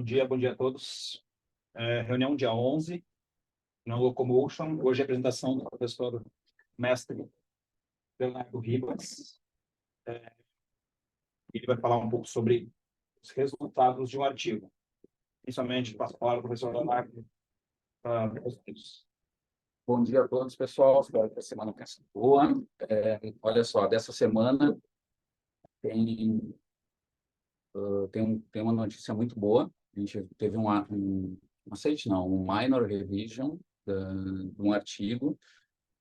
Bom dia a todos. Reunião dia 11, no Locomotion. Hoje a apresentação do professor mestre Leonardo Ribas. Ele vai falar um pouco sobre os resultados de um artigo. Principalmente, passo a palavra ao professor Leonardo para os. Bom dia a todos, pessoal. Espero que a semana tenha sido boa. Olha só, dessa semana tem uma notícia muito boa. A gente teve um minor revision de um artigo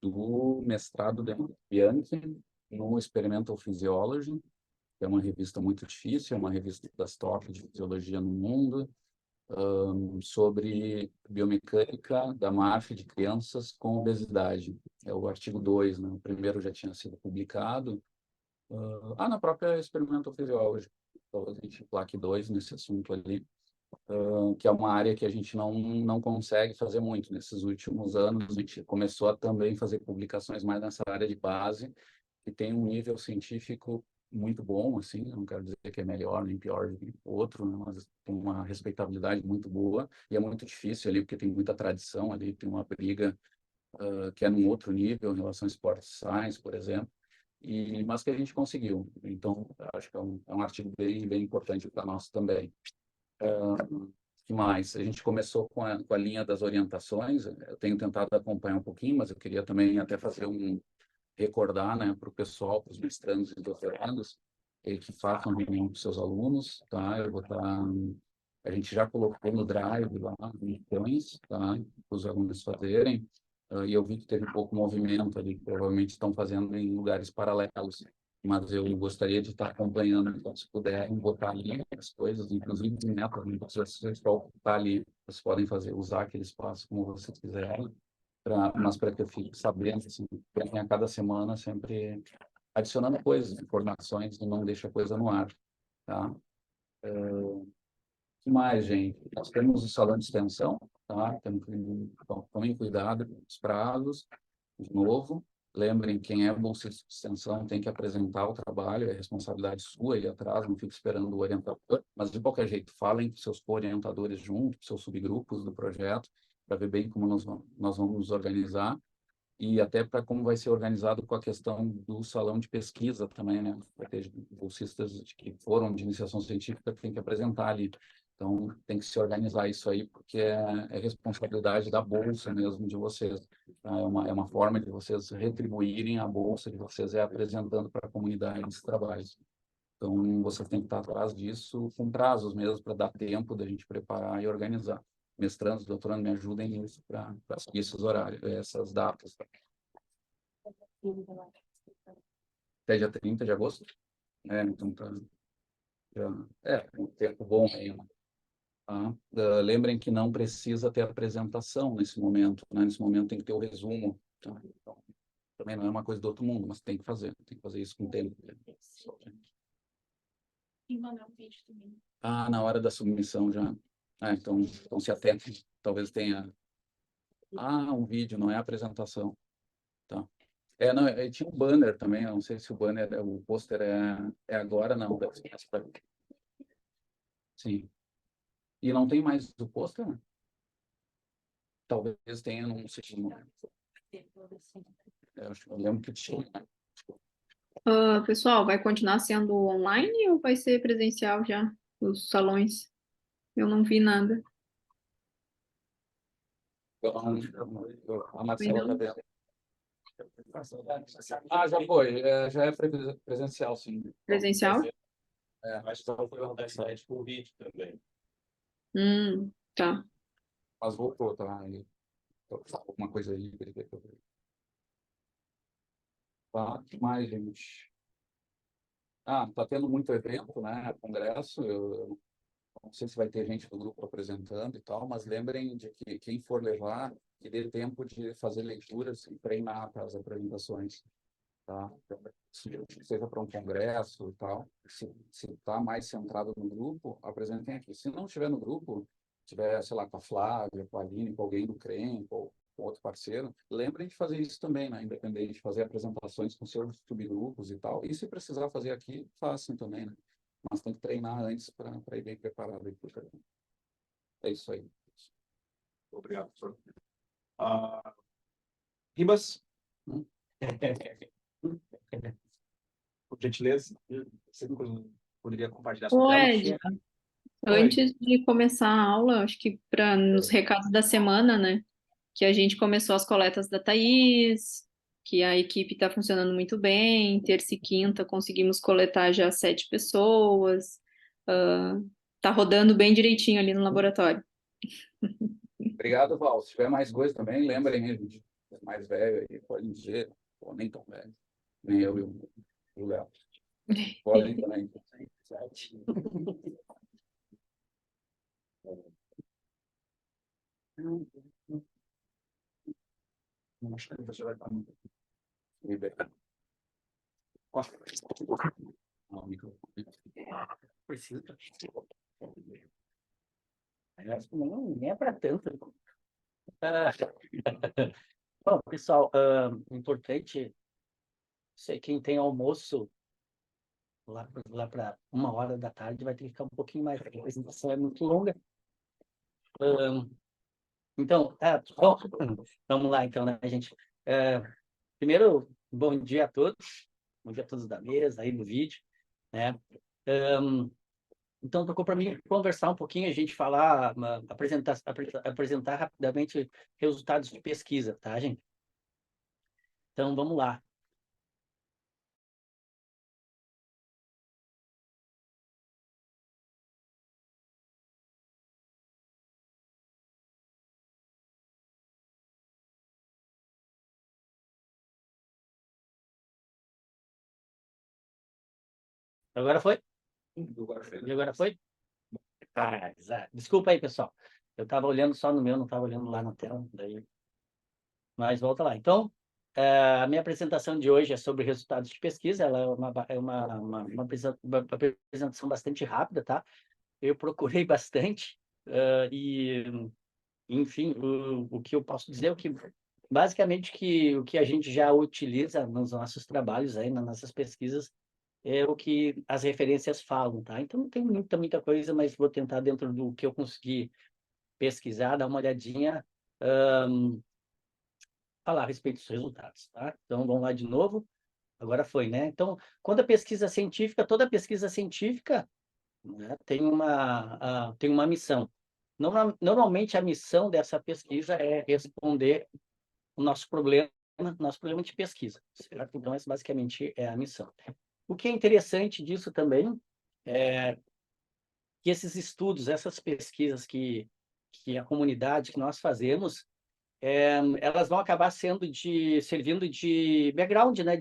do mestrado de Bianchi no Experimental Physiology, que é uma revista muito difícil, é uma revista das top de fisiologia no mundo, sobre biomecânica da MAF de crianças com obesidade. É o artigo 2, né? O primeiro já tinha sido publicado, na própria Experimental Physiology. Talvez a gente plaque 2 nesse assunto ali, que é uma área que a gente não consegue fazer muito. Nesses últimos anos, a gente começou a também fazer publicações mais nessa área de base, que tem um nível científico muito bom, assim, não quero dizer que é melhor nem pior do que o outro, né, mas tem uma respeitabilidade muito boa, e é muito difícil ali, porque tem muita tradição ali, tem uma briga que é num outro nível, em relação ao Sport Science, por exemplo, mas que a gente conseguiu. Então, acho que é um artigo bem importante para nós também. Que mais? A gente começou com a linha das orientações, eu tenho tentado acompanhar um pouquinho, mas eu queria também até fazer recordar, né, para o pessoal, para os mestrandos e doutorandos, que façam reunião com seus alunos, tá? Eu vou estar... A gente já colocou no Drive lá, questões, tá? Para os alunos fazerem, e eu vi que teve pouco movimento ali, provavelmente estão fazendo em lugares paralelos, mas eu gostaria de estar acompanhando, então, se puderem botar ali as coisas, inclusive, né, para vocês estar ali, vocês podem usar aquele espaço como vocês quiserem, mas para que eu fique sabendo, assim, a cada semana sempre adicionando coisas, informações, e não deixa a coisa no ar, tá? O que mais, gente? Nós temos o salão de extensão, tá? Tomem cuidado com os prazos, de novo. Lembrem, quem é bolsista de extensão tem que apresentar o trabalho, é responsabilidade sua ir atrás, não fique esperando o orientador, mas de qualquer jeito, falem com seus orientadores junto, com seus subgrupos do projeto, para ver bem como nós vamos nos organizar, e até para como vai ser organizado com a questão do salão de pesquisa também, né? Vai ter bolsistas que foram de iniciação científica que tem que apresentar ali. Então, tem que se organizar isso aí, porque é responsabilidade da bolsa mesmo de vocês. Tá? É uma forma de vocês retribuírem a bolsa de vocês, apresentando para a comunidade esses trabalhos. Então, você tem que estar atrás disso com prazos mesmo, para dar tempo da gente preparar e organizar. Mestrandos, doutorandos, me ajudem nisso para seguir esses horários, essas datas. Tá? Até dia 30 de agosto? Então, um tempo bom aí, né? Tá? Lembrem que não precisa ter apresentação nesse momento, né? Nesse momento tem que ter o resumo. Tá? Então, também não é uma coisa do outro mundo, mas tem que fazer isso com tempo. E mandar um vídeo também. Na hora da submissão já. Então se atentem. Talvez tenha... um vídeo, não é apresentação. Tá. Não, tinha um banner também, eu não sei se o pôster é agora, não. Deve ser mais pra... Sim. E não tem mais o pôster? Né? Talvez tenha, não sei. Eu lembro que tinha. Pessoal, vai continuar sendo online ou vai ser presencial já, os salões? Eu não vi nada. A Marcela está vendo. Já foi. Já é presencial, sim. Presencial? Mas só foi uma site com vídeo também. Tá. Mas voltou, tá? Alguma coisa aí. Tá, que mais, gente? Tá tendo muito evento, né? Congresso. Eu não sei se vai ter gente do grupo apresentando e tal, mas lembrem de que quem for levar, que dê tempo de fazer leituras e treinar para as apresentações. Tá? Seja para um congresso e tal, se está mais centrado no grupo, apresentem aqui. Se não estiver no grupo, tiver, sei lá, com a Flávia, com a Aline, com alguém do CREM, com outro parceiro, lembrem de fazer isso também, né? Independente de fazer apresentações com seus subgrupos e tal. E se precisar fazer aqui, façam também, né? Mas tem que treinar antes para ir bem preparado. É isso aí. Obrigado, professor. Ribas, por gentileza, você poderia compartilhar sua Ô, tela? Ed, Oi. antes de começar a aula, acho que para nos recados da semana, né? Que a gente começou as coletas da Thaís, que a equipe está funcionando muito bem. Terça e quinta conseguimos coletar já 7 pessoas. Tá rodando bem direitinho ali no laboratório. Obrigado, Val. Se tiver mais coisa também, lembrem, hein, gente. Os mais velho aí, podem dizer, ou nem tão velho. Nem eu e o Léo. Podem também. Não, acho que você vai estar muito liberado. Não, o microfone. Precisa. Nem é para tanto. Ah, bom, pessoal, importante, sei quem tem almoço lá para 1h da tarde vai ter que ficar um pouquinho mais, porque a apresentação é muito longa. Então, bom, vamos lá então, né, gente? Primeiro, bom dia a todos da mesa, aí no vídeo, né? Então, tocou para mim conversar um pouquinho, a gente falar, apresentar rapidamente resultados de pesquisa, tá, gente? Então, vamos lá. Agora foi? E agora foi? Exato. Desculpa aí, pessoal. Eu estava olhando só no meu, não estava olhando lá na tela. Daí... Mas volta lá. Então, a minha apresentação de hoje é sobre resultados de pesquisa. Ela é uma apresentação bastante rápida, tá? Eu procurei bastante e, enfim, o que eu posso dizer é que, basicamente, o que a gente já utiliza nos nossos trabalhos, aí, nas nossas pesquisas, é o que as referências falam, tá? Então, não tem muita coisa, mas vou tentar, dentro do que eu consegui pesquisar, dar uma olhadinha, falar a respeito dos resultados, tá? Então, vamos lá de novo. Agora foi, né? Então, quando a pesquisa científica, toda pesquisa científica, né, tem uma missão. Normalmente, a missão dessa pesquisa é responder o nosso problema de pesquisa, certo? Então, essa basicamente é a missão. O que é interessante disso também é que esses estudos, essas pesquisas que a comunidade, que nós fazemos, elas vão acabar servindo de background, né?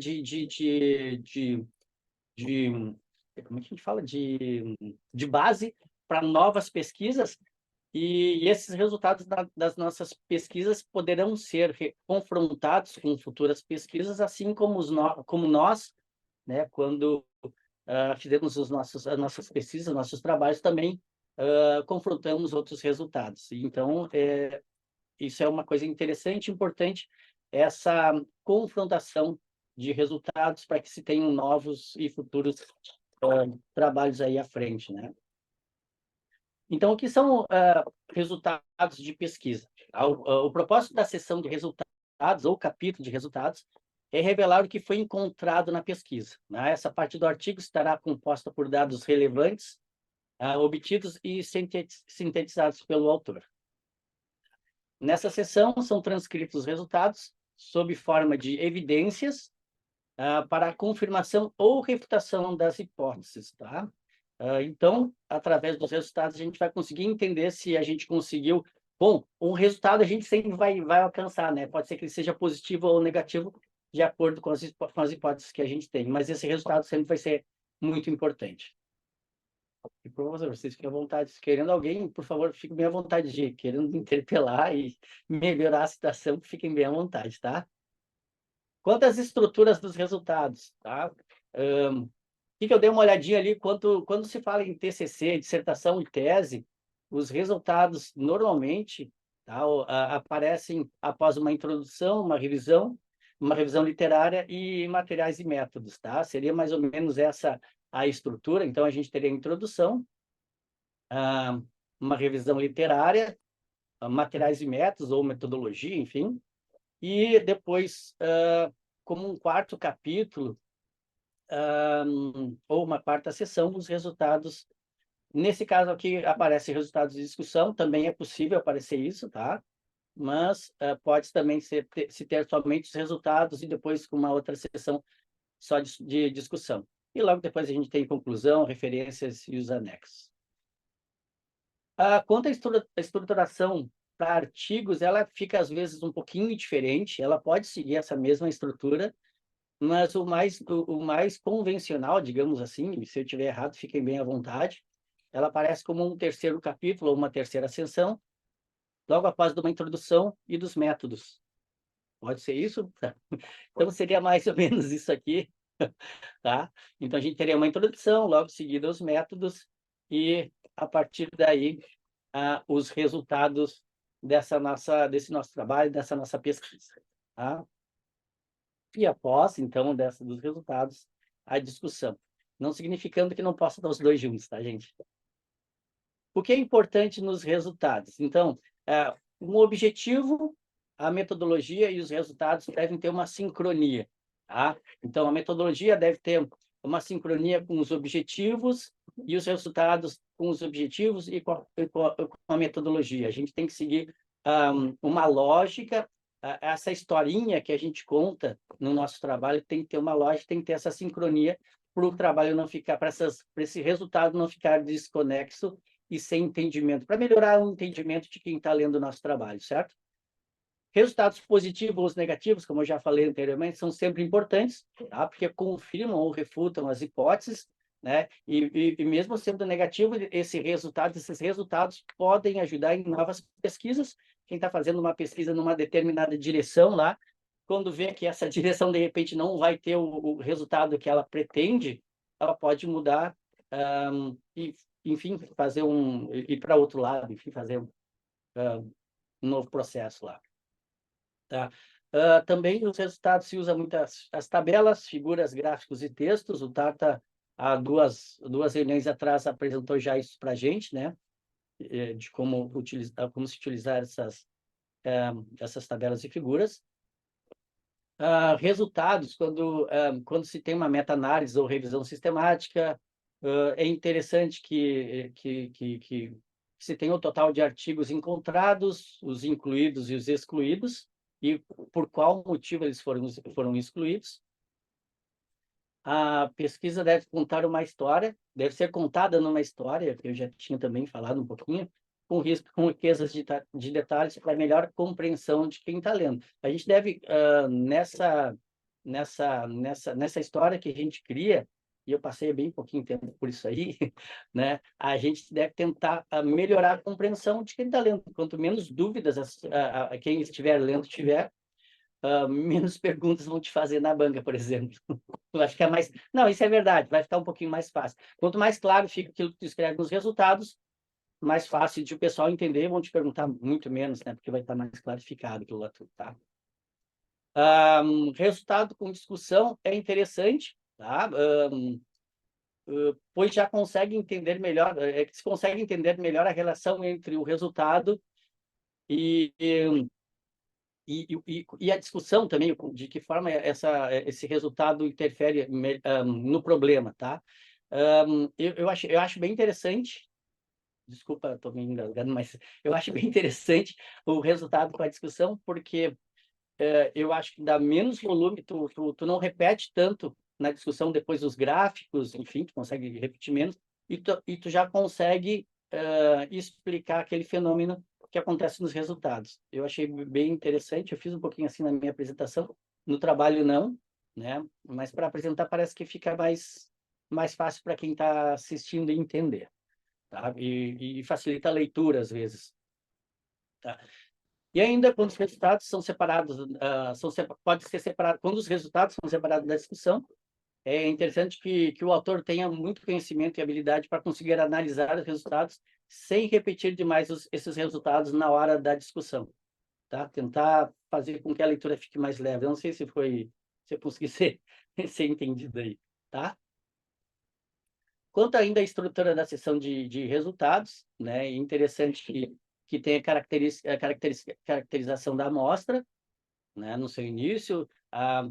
Como é que a gente fala? De base para novas pesquisas, e esses resultados das nossas pesquisas poderão ser confrontados com futuras pesquisas, assim como nós, né, quando fizemos as nossas pesquisas, nossos trabalhos, também confrontamos outros resultados. Então, isso é uma coisa interessante, importante, essa confrontação de resultados para que se tenham novos e futuros trabalhos aí à frente, né? Então, o que são resultados de pesquisa? O propósito da sessão de resultados, ou capítulo de resultados, é revelar o que foi encontrado na pesquisa, né? Essa parte do artigo estará composta por dados relevantes, obtidos e sintetizados pelo autor. Nessa sessão, são transcritos os resultados sob forma de evidências para a confirmação ou refutação das hipóteses, tá? Então, através dos resultados, a gente vai conseguir entender se a gente conseguiu... Bom, um resultado a gente sempre vai alcançar, né? Pode ser que ele seja positivo ou negativo, de acordo com as hipóteses que a gente tem, mas esse resultado sempre vai ser muito importante. E, por favor, vocês fiquem à vontade. Se querendo alguém, por favor, fiquem bem à vontade de querendo interpelar e melhorar a situação, fiquem bem à vontade, tá? Quanto às estruturas dos resultados, tá? Que eu dei uma olhadinha ali, quando se fala em TCC, dissertação e tese, os resultados, normalmente, tá, aparecem após uma introdução, uma revisão literária e materiais e métodos, tá? Seria mais ou menos essa a estrutura. Então, a gente teria a introdução, uma revisão literária, materiais e métodos ou metodologia, enfim, e depois, como um quarto capítulo, ou uma quarta sessão, os resultados. Nesse caso aqui, aparecem resultados de discussão, também é possível aparecer isso, tá? Mas pode também se ter somente os resultados e depois com uma outra sessão só de discussão. E logo depois a gente tem conclusão, referências e os anexos. Quanto à estruturação para artigos, ela fica às vezes um pouquinho diferente, ela pode seguir essa mesma estrutura, mas o mais convencional, digamos assim, se eu estiver errado, fiquem bem à vontade, ela aparece como um terceiro capítulo ou uma terceira sessão, logo após de uma introdução e dos métodos. Pode ser isso? Então, seria mais ou menos isso aqui, tá? Então, a gente teria uma introdução, logo seguida os métodos, e, a partir daí, os resultados desse nosso trabalho, dessa nossa pesquisa, tá? E após, então, dos resultados, a discussão. Não significando que não possa dar os dois juntos, tá, gente? O que é importante nos resultados? Então, um objetivo, a metodologia e os resultados devem ter uma sincronia, tá? Então, a metodologia deve ter uma sincronia com os objetivos e os resultados com os objetivos e com a metodologia. A gente tem que seguir uma lógica, essa historinha que a gente conta no nosso trabalho tem que ter uma lógica, tem que ter essa sincronia para o trabalho não ficar, para esse resultado não ficar desconexo e sem entendimento, para melhorar o entendimento de quem está lendo o nosso trabalho, certo? Resultados positivos ou negativos, como eu já falei anteriormente, são sempre importantes, tá? Porque confirmam ou refutam as hipóteses, né? E mesmo sendo negativo, esses resultados podem ajudar em novas pesquisas. Quem está fazendo uma pesquisa numa determinada direção lá, quando vê que essa direção, de repente, não vai ter o resultado que ela pretende, ela pode mudar e, enfim, ir para outro lado, enfim, fazer um novo processo lá. Tá? Também os resultados se usa muito as tabelas, figuras, gráficos e textos. O Tata, há duas reuniões atrás, apresentou já isso para a gente, né? De como se utilizar essas tabelas e figuras. Resultados, quando se tem uma meta-análise ou revisão sistemática, é interessante que se tenha o total de artigos encontrados, os incluídos e os excluídos, e por qual motivo eles foram excluídos. A pesquisa deve contar uma história, deve ser contada numa história, que eu já tinha também falado um pouquinho, com riquezas de detalhes para melhor compreensão de quem está lendo. A gente deve, nessa história que a gente cria, e eu passei bem pouquinho tempo por isso aí, né? A gente deve tentar melhorar a compreensão de quem está lendo. Quanto menos dúvidas quem estiver lendo tiver, menos perguntas vão te fazer na banca, por exemplo. Vai ficar mais... Não, isso é verdade, vai ficar um pouquinho mais fácil. Quanto mais claro fica aquilo que tu escreve nos resultados, mais fácil de o pessoal entender, vão te perguntar muito menos, né? Porque vai estar mais clarificado aquilo lá tudo, tá? Resultado com discussão é interessante, tá? Pois já consegue entender melhor, se consegue entender melhor a relação entre o resultado e a discussão também, de que forma esse resultado interfere no problema, tá? Eu acho bem interessante, desculpa, estou me engasgando, mas eu acho bem interessante o resultado com a discussão, porque eu acho que dá menos volume, tu não repete tanto na discussão depois dos gráficos, enfim, tu consegue repetir menos, e tu já consegue explicar aquele fenômeno que acontece nos resultados. Eu achei bem interessante, eu fiz um pouquinho assim na minha apresentação, no trabalho não, né? Mas para apresentar parece que fica mais fácil para quem está assistindo entender, tá? E facilita a leitura às vezes, tá? E ainda quando os resultados são separados, pode ser separado, quando os resultados são separados da discussão, é interessante que o autor tenha muito conhecimento e habilidade para conseguir analisar os resultados sem repetir demais esses resultados na hora da discussão, tá? Tentar fazer com que a leitura fique mais leve. Eu não sei se eu consegui ser entendido aí, tá? Quanto ainda à estrutura da seção de resultados, né, é interessante que tenha caracterização da amostra, né, no seu início,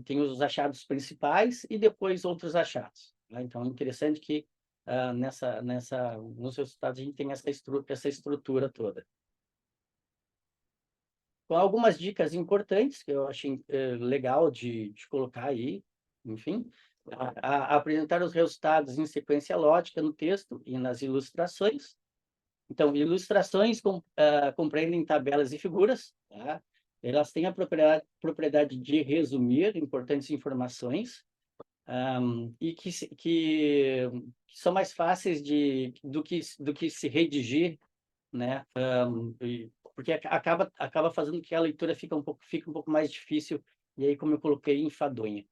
tem os achados principais e depois outros achados, né? Então, é interessante que nos resultados a gente tem essa estrutura toda. Com algumas dicas importantes que eu achei legal de colocar aí, enfim, apresentar os resultados em sequência lógica no texto e nas ilustrações. Então, ilustrações compreendem tabelas e figuras, tá? Elas têm a propriedade de resumir importantes informações e que são mais fáceis do que se redigir, né? Porque acaba fazendo que a leitura fique um pouco mais difícil, e aí, como eu coloquei, enfadonha.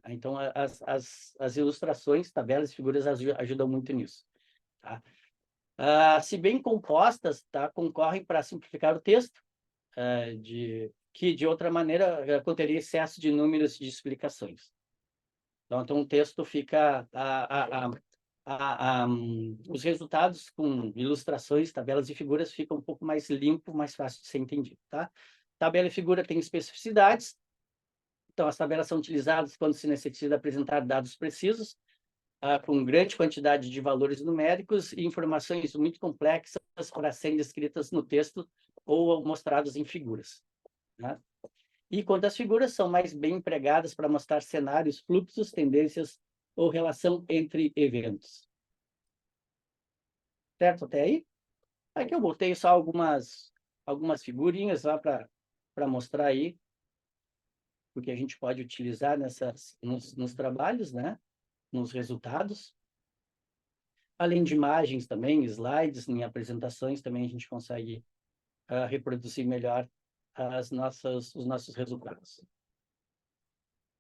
Então, as ilustrações, tabelas e figuras ajudam muito nisso, tá? Se bem compostas, tá, concorrem para simplificar o texto, que de outra maneira conteria excesso de números e de explicações. Então o texto fica os resultados com ilustrações, tabelas e figuras ficam um pouco mais limpo, mais fácil de ser entendido, tá? Tabela e figura têm especificidades, então as tabelas são utilizadas quando se necessita apresentar dados precisos, com grande quantidade de valores numéricos e informações muito complexas para serem descritas no texto ou mostradas em figuras, né? E quanto às figuras, são mais bem empregadas para mostrar cenários, fluxos, tendências ou relação entre eventos. Certo até aí? Aqui eu botei só algumas figurinhas lá para mostrar aí o que a gente pode utilizar nos trabalhos, né? Nos resultados. Além de imagens também, slides em apresentações, também a gente consegue reproduzir melhor os nossos resultados.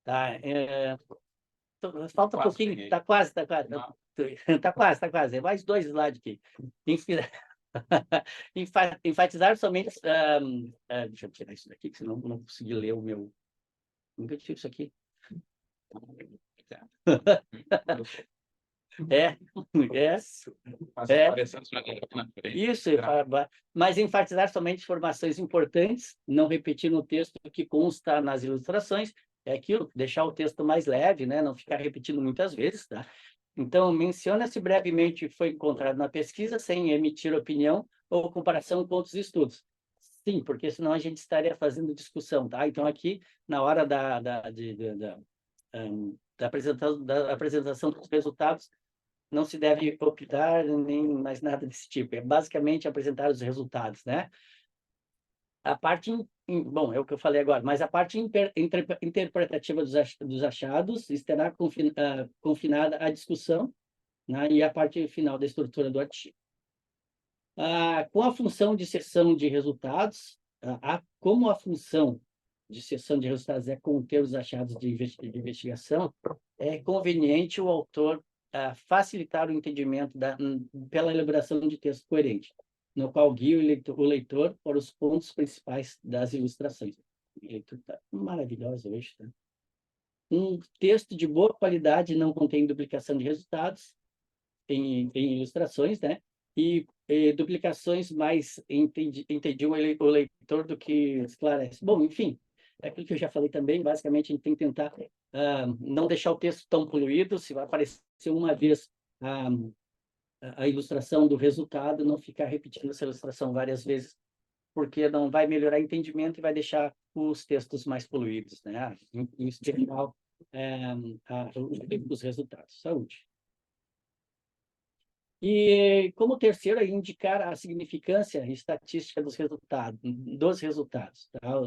Tá? Falta um pouquinho, está quase. Está quase. É mais 2 slides aqui. Enfatizar somente... deixa eu tirar isso daqui, que senão eu não consegui ler o meu... Nunca tive isso aqui. Isso, mas enfatizar somente informações importantes, não repetir no texto o que consta nas ilustrações, é aquilo, deixar o texto mais leve, né? Não ficar repetindo muitas vezes, tá? Então, menciona-se brevemente o que foi encontrado na pesquisa, sem emitir opinião ou comparação com outros estudos. Sim, porque senão a gente estaria fazendo discussão, tá? Então, aqui, na hora da apresentação dos resultados, não se deve optar nem mais nada desse tipo. É basicamente apresentar os resultados, né? A parte, bom, é o que eu falei agora, mas a parte interpretativa dos achados estará confinada à discussão, né? E a parte final da estrutura do artigo. Com a função de seção de resultados, como a função de seção de resultados é conter os achados de investigação, é conveniente o autor facilitar o entendimento pela elaboração de texto coerente, no qual guia o leitor para os pontos principais das ilustrações. A leitura está maravilhosa hoje, tá? Um texto de boa qualidade não contém duplicação de resultados em ilustrações, né? E duplicações mais entendiam o leitor do que esclarece. Bom, enfim, é aquilo que eu já falei também. Basicamente, a gente tem que tentar não deixar o texto tão poluído. Se vai aparecer uma vez a ilustração do resultado, não ficar repetindo essa ilustração várias vezes, porque não vai melhorar o entendimento e vai deixar os textos mais poluídos, né? Em geral, os resultados. Saúde. E, como terceiro, indicar a significância estatística dos resultados. Tá?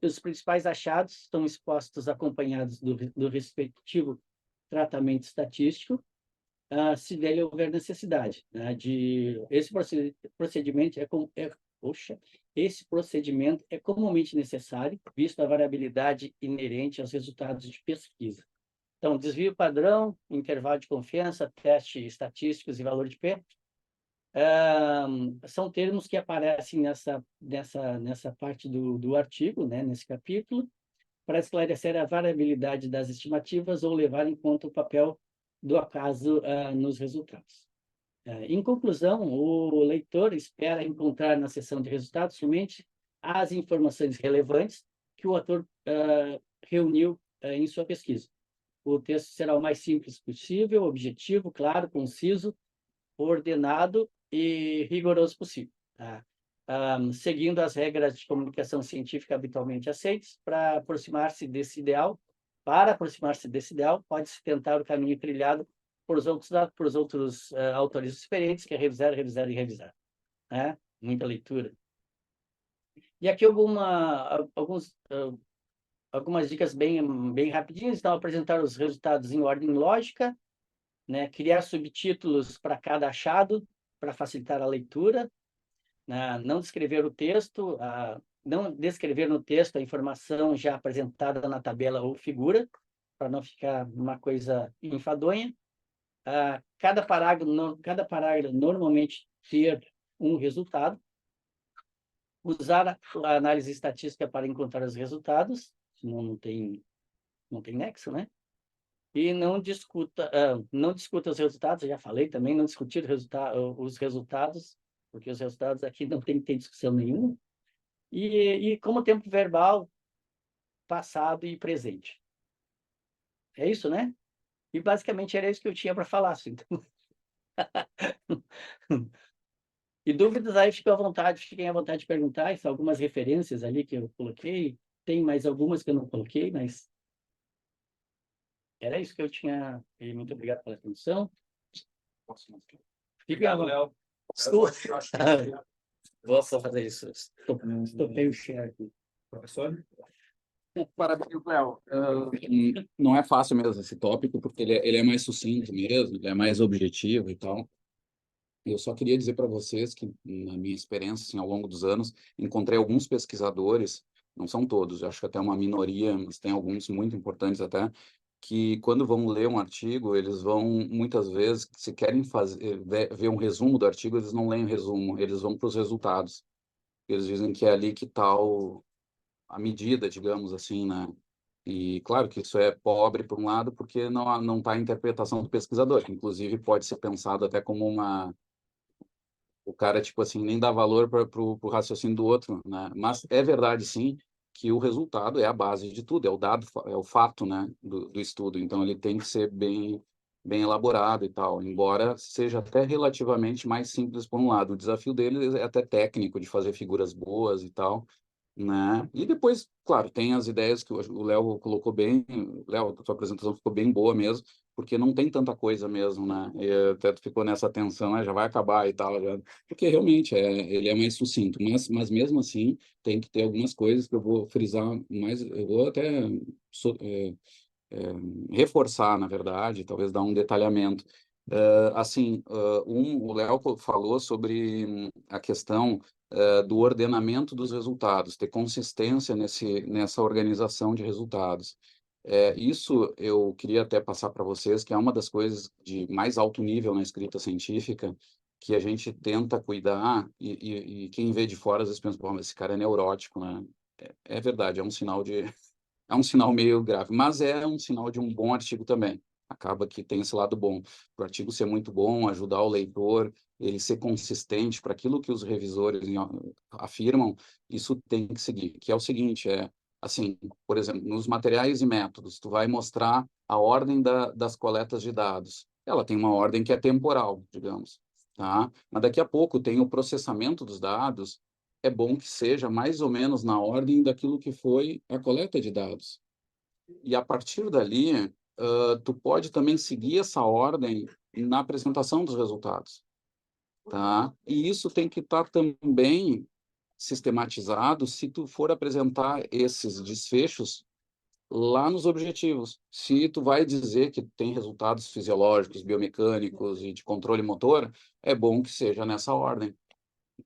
Os principais achados estão expostos acompanhados do respectivo tratamento estatístico, se dele houver necessidade, né? Esse procedimento esse procedimento é comumente necessário, visto a variabilidade inerente aos resultados de pesquisa. Então, desvio padrão, intervalo de confiança, teste estatísticos e valor de P, são termos que aparecem nessa parte do artigo, né, nesse capítulo, para esclarecer a variabilidade das estimativas ou levar em conta o papel do acaso nos resultados. Em conclusão, o leitor espera encontrar na seção de resultados somente as informações relevantes que o autor reuniu em sua pesquisa. O texto será o mais simples possível, objetivo, claro, conciso, ordenado e rigoroso possível, tá? Seguindo as regras de comunicação científica habitualmente aceitas, para aproximar-se desse ideal, pode-se tentar o caminho trilhado por os outros autores diferentes, que é revisar, revisar e revisar, né? Muita leitura. E aqui algumas dicas bem rapidinhas. Então, apresentar os resultados em ordem lógica, né? Criar subtítulos para cada achado, para facilitar a leitura, né? Não descrever o texto, não descrever no texto a informação já apresentada na tabela ou figura, para não ficar uma coisa enfadonha. Cada parágrafo normalmente ter um resultado. Usar a análise estatística para encontrar os resultados, senão não tem nexo, né? E não discuta os resultados, já falei também, não discutir os resultados, porque os resultados aqui não tem que ter discussão nenhuma. E como tempo verbal, passado e presente. É isso, né? E basicamente era isso que eu tinha para falar, assim. Então... E dúvidas aí, fiquem à vontade de perguntar. São algumas referências ali que eu coloquei. Tem mais algumas que eu não coloquei, mas era isso que eu tinha. E muito obrigado pela atenção. Obrigado, Léo. Vou só fazer isso. Estopei o share aqui. Professor? Parabéns, Léo. Não é fácil mesmo esse tópico, porque ele é mais sucinto mesmo, ele é mais objetivo e tal. Eu só queria dizer para vocês que, na minha experiência, assim, ao longo dos anos, encontrei alguns pesquisadores, não são todos, eu acho que até uma minoria, mas tem alguns muito importantes até, que quando vão ler um artigo, eles vão, muitas vezes, se querem ver um resumo do artigo, eles não leem o resumo, eles vão para os resultados. Eles dizem que é ali que está a medida, digamos assim, né? E claro que isso é pobre, por um lado, porque não está a interpretação do pesquisador, que inclusive pode ser pensado até como o cara, tipo assim, nem dá valor para o raciocínio do outro, né? Mas é verdade, sim, que o resultado é a base de tudo, é o dado, é o fato, né, do estudo. Então, ele tem que ser bem elaborado e tal, embora seja até relativamente mais simples por um lado. O desafio dele é até técnico, de fazer figuras boas e tal, né? E depois, claro, tem as ideias que o Léo colocou bem. Léo, a sua apresentação ficou bem boa mesmo, porque não tem tanta coisa mesmo, né? E até tu ficou nessa tensão, né? Já vai acabar e tal, já... porque realmente ele é mais sucinto, mas mesmo assim tem que ter algumas coisas que eu vou frisar mais, eu vou até reforçar, na verdade, talvez dar um detalhamento. Assim, o Léo falou sobre a questão do ordenamento dos resultados, ter consistência nessa organização de resultados. Isso eu queria até passar para vocês, que é uma das coisas de mais alto nível na escrita científica, que a gente tenta cuidar, e quem vê de fora às vezes pensa, bom, mas esse cara é neurótico, né? É verdade, é um sinal é um sinal meio grave, mas é um sinal de um bom artigo também. Acaba que tem esse lado bom. Para o artigo ser muito bom, ajudar o leitor, ele ser consistente para aquilo que os revisores afirmam, isso tem que seguir. Que é o seguinte, assim, por exemplo, nos materiais e métodos, tu vai mostrar a ordem das coletas de dados. Ela tem uma ordem que é temporal, digamos, tá? Mas daqui a pouco tem o processamento dos dados, é bom que seja mais ou menos na ordem daquilo que foi a coleta de dados. E a partir dali, tu pode também seguir essa ordem na apresentação dos resultados, tá? E isso tem que estar também sistematizado se tu for apresentar esses desfechos lá nos objetivos. Se tu vai dizer que tem resultados fisiológicos, biomecânicos e de controle motor, é bom que seja nessa ordem,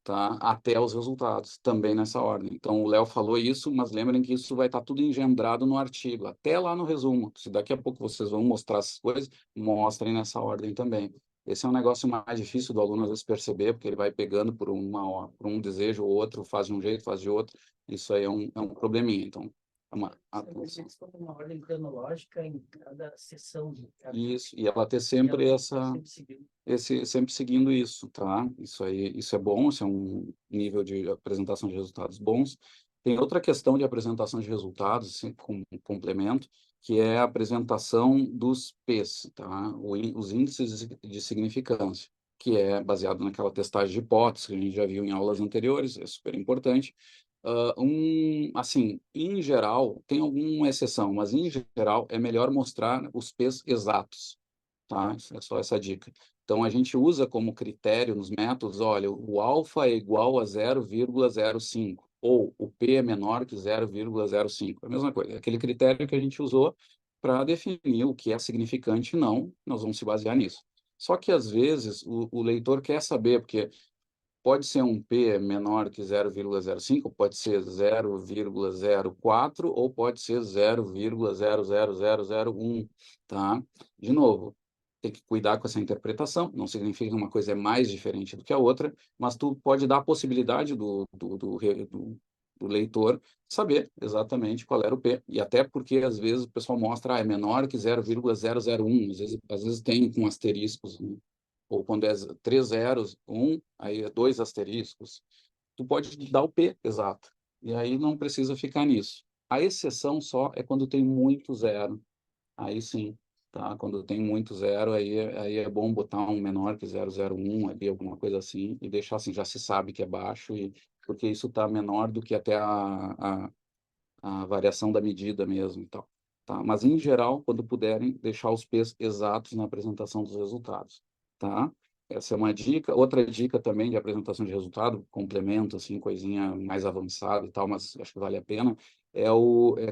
tá? Até os resultados, também nessa ordem. Então, o Léo falou isso, mas lembrem que isso vai estar tudo engendrado no artigo, até lá no resumo. Se daqui a pouco vocês vão mostrar essas coisas, mostrem nessa ordem também. Esse é um negócio mais difícil do aluno às vezes perceber, porque ele vai pegando por um desejo ou outro, faz de um jeito, faz de outro. Isso aí é um probleminha. Então, atenção. Eles estão numa ordem cronológica em cada sessão. Isso, e ela ter sempre essa... Sempre seguindo. sempre seguindo isso, tá? Isso aí, isso é bom, isso é um nível de apresentação de resultados bons. Tem outra questão de apresentação de resultados, assim, com um complemento, que é a apresentação dos P's, tá? Os índices de significância, que é baseado naquela testagem de hipótese que a gente já viu em aulas anteriores, é super importante. Assim, em geral, tem alguma exceção, mas em geral é melhor mostrar os P's exatos, tá? É só essa dica. Então, a gente usa como critério nos métodos, olha, o alfa é igual a 0,05, ou o P é menor que 0,05. É a mesma coisa, é aquele critério que a gente usou para definir o que é significante e não, nós vamos se basear nisso. Só que, às vezes, o leitor quer saber, porque pode ser um P menor que 0,05, pode ser 0,04 ou pode ser 0,00001, tá? De novo, tem que cuidar com essa interpretação, não significa que uma coisa é mais diferente do que a outra, mas tu pode dar a possibilidade do leitor saber exatamente qual era o P. E até porque, às vezes, o pessoal mostra, é menor que 0,001, às vezes tem com asteriscos, né? Ou quando é 3 zeros, 1, aí é 2 asteriscos. Tu pode dar o P exato. E aí não precisa ficar nisso. A exceção só é quando tem muito zero. Aí sim, tá? Quando tem muito zero, aí é bom botar um menor que 0,01, ali, alguma coisa assim, e deixar assim, já se sabe que é baixo, porque isso está menor do que até a variação da medida mesmo e tal. Tá? Mas, em geral, quando puderem, deixar os P's exatos na apresentação dos resultados. Tá? Essa é uma dica. Outra dica também de apresentação de resultado, complemento, assim, coisinha mais avançada e tal, mas acho que vale a pena, é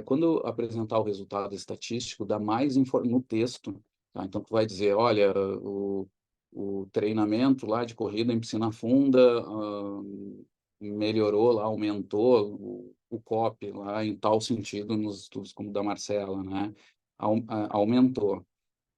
quando apresentar o resultado estatístico, dá mais no texto. Tá? Então, tu vai dizer, olha, o treinamento lá de corrida em piscina funda melhorou lá, aumentou o COP lá em tal sentido nos estudos como o da Marcela, né? Aumentou.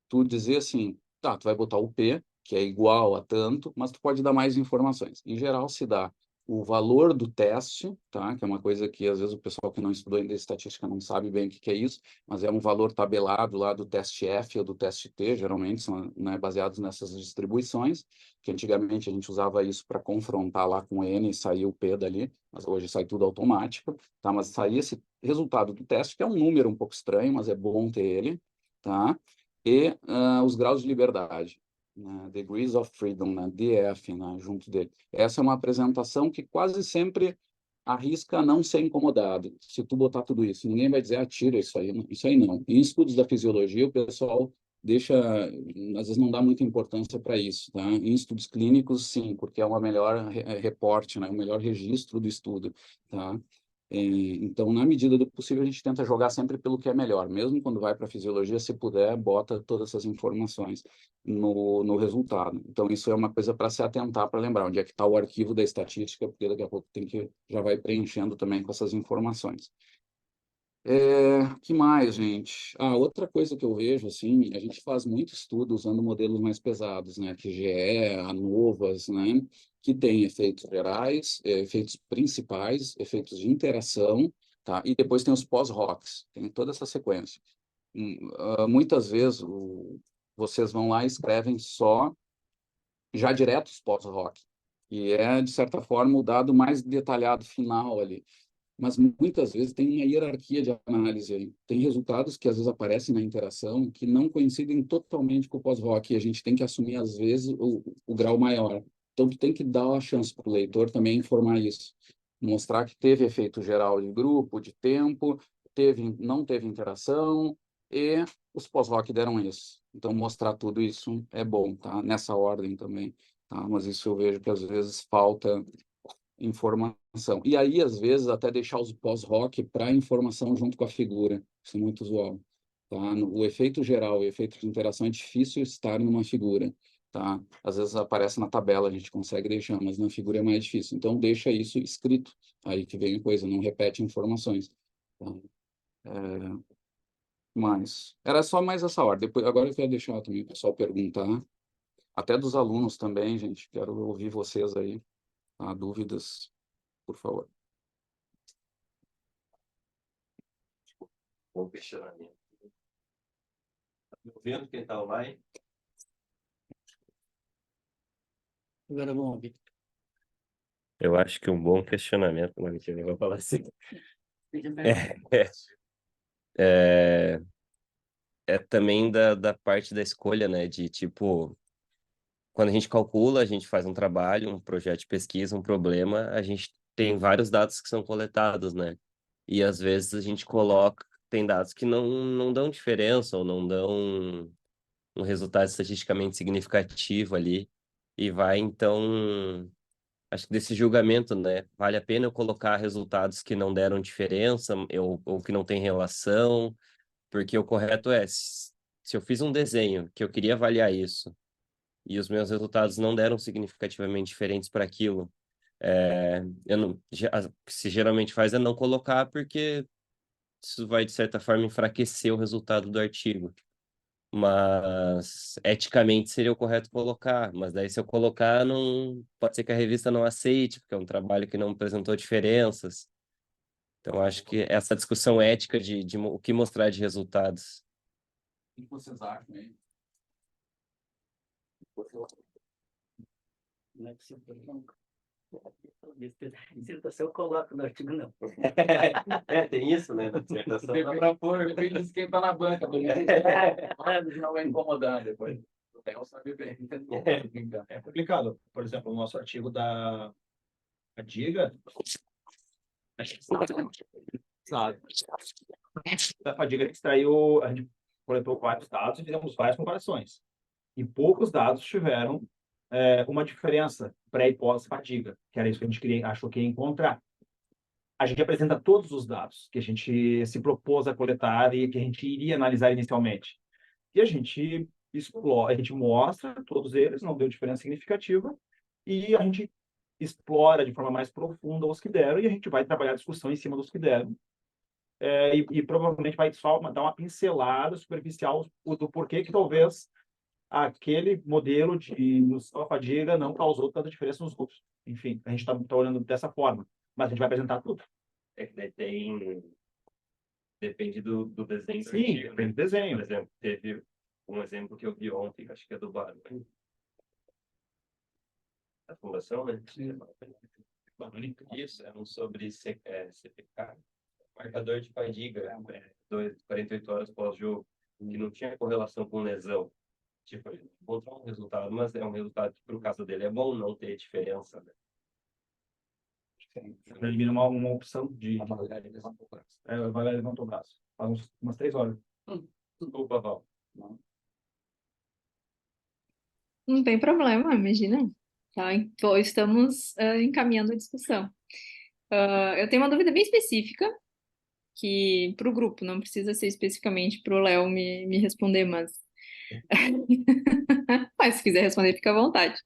Tu dizer assim, tá, tu vai botar o P, que é igual a tanto, mas tu pode dar mais informações. Em geral, se dá o valor do teste, tá? Que é uma coisa que às vezes o pessoal que não estudou ainda estatística não sabe bem o que é isso, mas é um valor tabelado lá do teste F ou do teste T, geralmente são, né, baseados nessas distribuições, que antigamente a gente usava isso para confrontar lá com N e sair o P dali, mas hoje sai tudo automático, tá? Mas sair esse resultado do teste, que é um número um pouco estranho, mas é bom ter ele, tá? E os graus de liberdade, né? Degrees of Freedom, né? DF, né? Junto dele. Essa é uma apresentação que quase sempre arrisca não ser incomodado. Se tu botar tudo isso, ninguém vai dizer, tira isso aí não. Em estudos da fisiologia, o pessoal deixa, às vezes não dá muita importância para isso, tá? Em estudos clínicos, sim, porque é uma melhor reporte, né? O melhor registro do estudo, tá? Então, na medida do possível, a gente tenta jogar sempre pelo que é melhor. Mesmo quando vai para a fisiologia, se puder, bota todas essas informações no resultado. Então, isso é uma coisa para se atentar, para lembrar onde é que está o arquivo da estatística, porque daqui a pouco já vai preenchendo também com essas informações. Que mais, gente? Outra coisa que eu vejo, assim, a gente faz muito estudo usando modelos mais pesados, né? QGE, ANOVAs, né? Que tem efeitos gerais, efeitos principais, efeitos de interação, tá? E depois tem os pós-ROCs, tem toda essa sequência. Muitas vezes vocês vão lá e escrevem só, já direto os pós-ROC, e é, de certa forma, o dado mais detalhado final ali. Mas muitas vezes tem uma hierarquia de análise aí. Tem resultados que às vezes aparecem na interação que não coincidem totalmente com o pós-ROC, e a gente tem que assumir, às vezes, o grau maior. Então, tu tem que dar a chance para o leitor também informar isso. Mostrar que teve efeito geral de grupo, de tempo, não teve interação, e os pós-ROC deram isso. Então, mostrar tudo isso é bom, tá? Nessa ordem também, tá? Mas isso eu vejo que às vezes falta informação. E aí, às vezes, até deixar os pós-ROC para informação junto com a figura. Isso é muito usual. Tá? O efeito geral e o efeito de interação é difícil estar numa figura. Tá? Às vezes aparece na tabela, a gente consegue deixar, mas na figura é mais difícil. Então, deixa isso escrito. Aí que vem a coisa, não repete informações. Tá? Mas era só mais essa ordem. Depois, agora eu quero deixar também o pessoal perguntar. Até dos alunos também, gente. Quero ouvir vocês aí. Tá? Dúvidas, por favor. Bom questionamento. Tá me ouvindo quem está online? Agora vamos ouvir. Eu acho que um bom questionamento, não, mentira, eu vou falar assim. É, é também da parte da escolha, né? De tipo, quando a gente calcula, a gente faz um trabalho, um projeto de pesquisa, um problema, a gente tem vários dados que são coletados, né? E às vezes a gente coloca, tem dados que não dão diferença ou não dão um resultado estatisticamente significativo ali. E vai, então, acho que desse julgamento, né? Vale a pena eu colocar resultados que não deram diferença ou que não tem relação, porque o correto é, se eu fiz um desenho que eu queria avaliar isso e os meus resultados não deram significativamente diferentes para aquilo, eu não, o que se geralmente faz é não colocar, porque isso vai, de certa forma, enfraquecer o resultado do artigo. Mas eticamente seria o correto colocar. Mas daí, se eu colocar, não pode ser que a revista não aceite, porque é um trabalho que não apresentou diferenças. Então, acho que essa discussão ética de o que mostrar de resultados. O que vocês acham aí? Não é possível, não. Dissertação eu coloco no artigo, não. Tem isso, né? Na dissertação. Para pôr, depende de quem está na banca. Não vai incomodar depois. O Theo sabe bem. É complicado. Por exemplo, o nosso artigo da fadiga. Sabe? Da fadiga, a gente extraiu, a gente coletou vários dados e fizemos várias comparações. E poucos dados tiveram uma diferença pré e pós-fadiga, que era isso que a gente achou que ia encontrar. A gente apresenta todos os dados que a gente se propôs a coletar e que a gente iria analisar inicialmente. E a gente explora, a gente mostra todos eles, não deu diferença significativa, e a gente explora de forma mais profunda os que deram, e a gente vai trabalhar a discussão em cima dos que deram. E provavelmente vai só dar uma pincelada superficial do porquê que talvez aquele modelo de indução à fadiga não causou tanta diferença nos grupos. Enfim, a gente está olhando dessa forma, mas a gente vai apresentar tudo. É que daí depende do desenho do Sim, artigo, né? depende do desenho. Por exemplo, teve um exemplo que eu vi ontem, acho que é do Barulho. Da Fundação, né? Barulho. Isso, é um sobre CPK, marcador de fadiga, 48 horas pós-jogo, que não tinha correlação com lesão. Tipo, ele encontrou um resultado, mas é um resultado que, para o caso dele, é bom não ter diferença, né? Elimina uma opção de. A Valéria levantou o braço. Faz umas 3 horas. Desculpa, Val. Não tem problema, imagina. Tá, então, estamos encaminhando a discussão. Eu tenho uma dúvida bem específica, que para o grupo, não precisa ser especificamente para o Léo me responder, mas... mas se quiser responder, fica à vontade.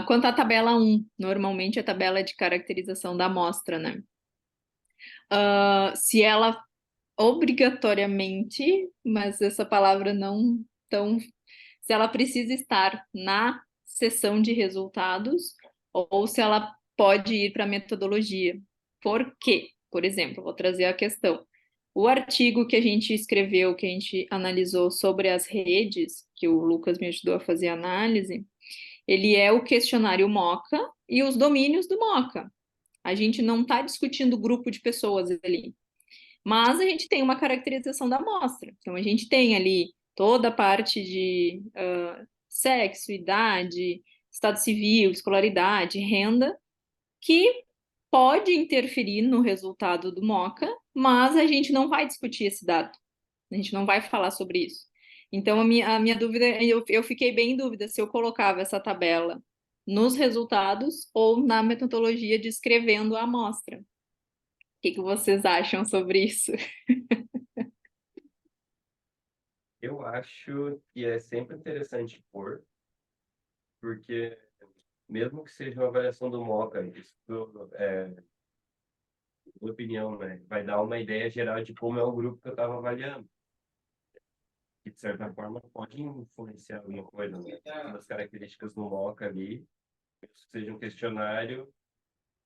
Quanto à tabela 1, normalmente a tabela de caracterização da amostra, né? Se ela obrigatoriamente, mas essa palavra não tão... Se ela precisa estar na seção de resultados ou se ela pode ir para a metodologia. Por quê? Por exemplo, vou trazer a questão. O artigo que a gente escreveu, que a gente analisou sobre as redes, que o Lucas me ajudou a fazer a análise, ele é o questionário MOCA e os domínios do MOCA. A gente não está discutindo o grupo de pessoas ali, mas a gente tem uma caracterização da amostra. Então, a gente tem ali toda a parte de sexo, idade, estado civil, escolaridade, renda, que pode interferir no resultado do MOCA, mas a gente não vai discutir esse dado. A gente não vai falar sobre isso. Então, a minha dúvida, eu fiquei bem em dúvida se eu colocava essa tabela nos resultados ou na metodologia descrevendo a amostra. O que vocês acham sobre isso? Eu acho que é sempre interessante pôr, porque mesmo que seja uma avaliação do MOCA, isso, minha opinião, né? Vai dar uma ideia geral de como é o grupo que eu estava avaliando. Que, de certa forma, pode influenciar alguma coisa, né? Uma das características do MOCA ali, que seja um questionário,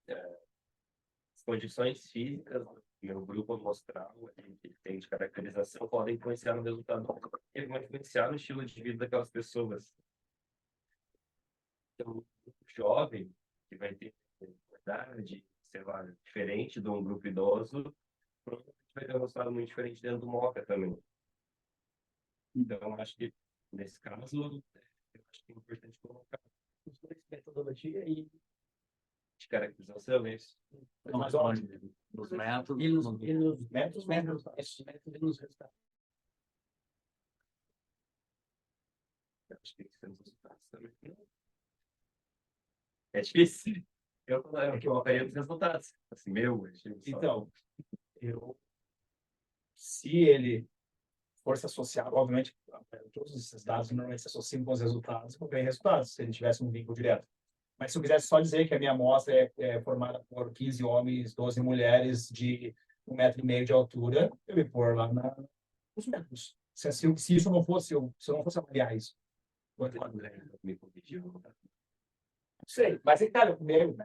as condições físicas meu grupo amostral ali, que tem de caracterização podem influenciar no resultado e vão influenciar no estilo de vida daquelas pessoas. Então, um grupo jovem, que vai ter idade, sei lá, diferente de um grupo idoso, provavelmente vai ter um resultado muito diferente dentro do MOCA também. Então, acho que, nesse caso, eu acho que é importante colocar os dois, metodologia e de caracterização, é isso. Mas, ó, Nos métodos, E nos métodos, esses métodos e nos resultados. Eu acho que tem que ser nos resultados também. É difícil. Eu colocaria nos resultados. Assim, então, se ele for se associar, obviamente, todos esses dados normalmente se associam com os resultados, com bem resultados, se ele tivesse um vínculo direto. Mas se eu quisesse só dizer que a minha amostra é formada por 15 homens, 12 mulheres de 1,5 metro de altura, eu ia pôr lá nos métodos. Se isso não fosse, se eu não fosse avaliar isso. me corrigiu. Não sei, mas é cara, primeiro,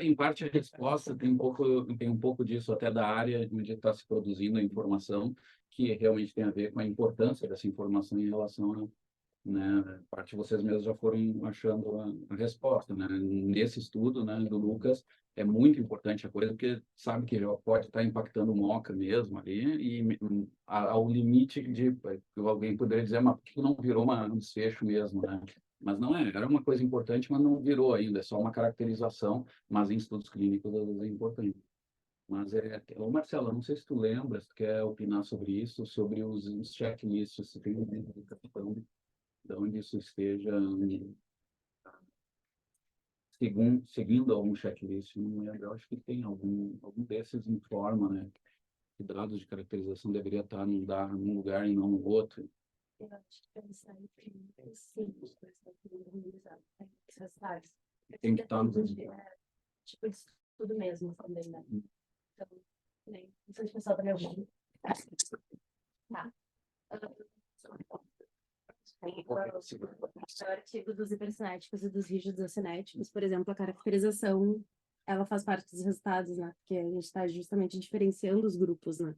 Em parte a resposta tem um pouco disso até da área onde está se produzindo a informação, que realmente tem a ver com a importância dessa informação em relação a, né, parte vocês mesmos já foram achando a resposta, né? Nesse estudo, né, do Lucas, é muito importante a coisa, porque sabe que já pode estar impactando o MOCA mesmo ali, e ao limite de alguém poderia dizer, mas por que não virou um desfecho mesmo, né? Mas não é, era uma coisa importante, mas não virou ainda, é só uma caracterização, mas em estudos clínicos às vezes é importante. Mas ô Marcelo, não sei se tu lembra, se tu quer opinar sobre isso, sobre os checklists, se tem uma indicação de onde isso esteja seguindo algum checklist, não lembro, eu acho que tem algum desses informa, né, que dados de caracterização deveria estar num lugar e não no outro. Eu acho que pensar em simples, por exemplo, esses resultados. Tem que estar no Tipo de estudo mesmo também, né? Então, nem bastante pessoal também ouvindo. Tá. Tem o artigo dos hipercinéticos e dos rígidos acinéticos, por exemplo, a caracterização, ela faz parte dos resultados, né? Porque a gente está justamente diferenciando os grupos, né?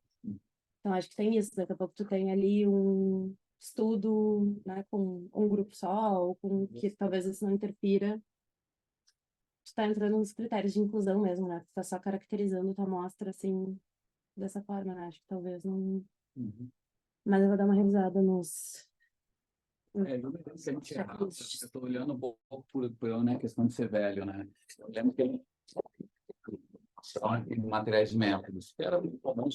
Então, acho que tem isso. Daqui a pouco tu tem ali um estudo, né, com um grupo só, ou com que talvez isso não interfira. Tu tá entrando nos critérios de inclusão mesmo, né? Tu tá só caracterizando tua amostra, assim, dessa forma, né? Acho que talvez não... Mas eu vou dar uma revisada nos... Eu não me lembro se a gente errava. Eu estou olhando um pouco por né, questão de ser velho, né? Eu lembro que ele materiais de métodos, que era comum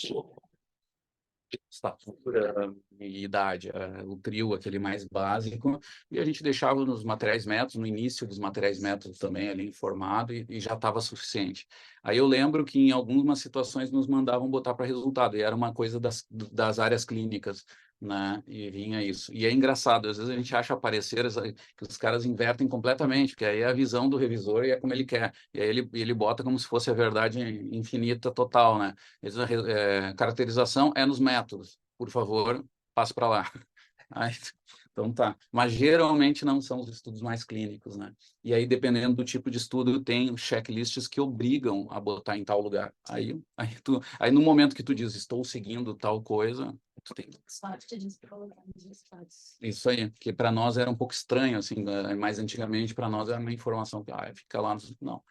estatura e idade, o trio, aquele mais básico, e a gente deixava nos materiais métodos, no início dos materiais métodos também ali informado, e já estava suficiente. Aí eu lembro que em algumas situações nos mandavam botar para resultado, e era uma coisa das áreas clínicas, né? E vinha isso. E é engraçado, às vezes a gente acha pareceres que os caras invertem completamente, porque aí é a visão do revisor e é como ele quer. E aí ele bota como se fosse a verdade infinita total, né? Caracterização é nos métodos. Por favor, passe para lá. Aí, então tá. Mas geralmente não são os estudos mais clínicos, né? E aí, dependendo do tipo de estudo, tem checklists que obrigam a botar em tal lugar. Aí no momento que tu diz, estou seguindo tal coisa, tu tem... Isso aí, que para nós era um pouco estranho, assim, mais antigamente para nós era uma informação que fica lá, não,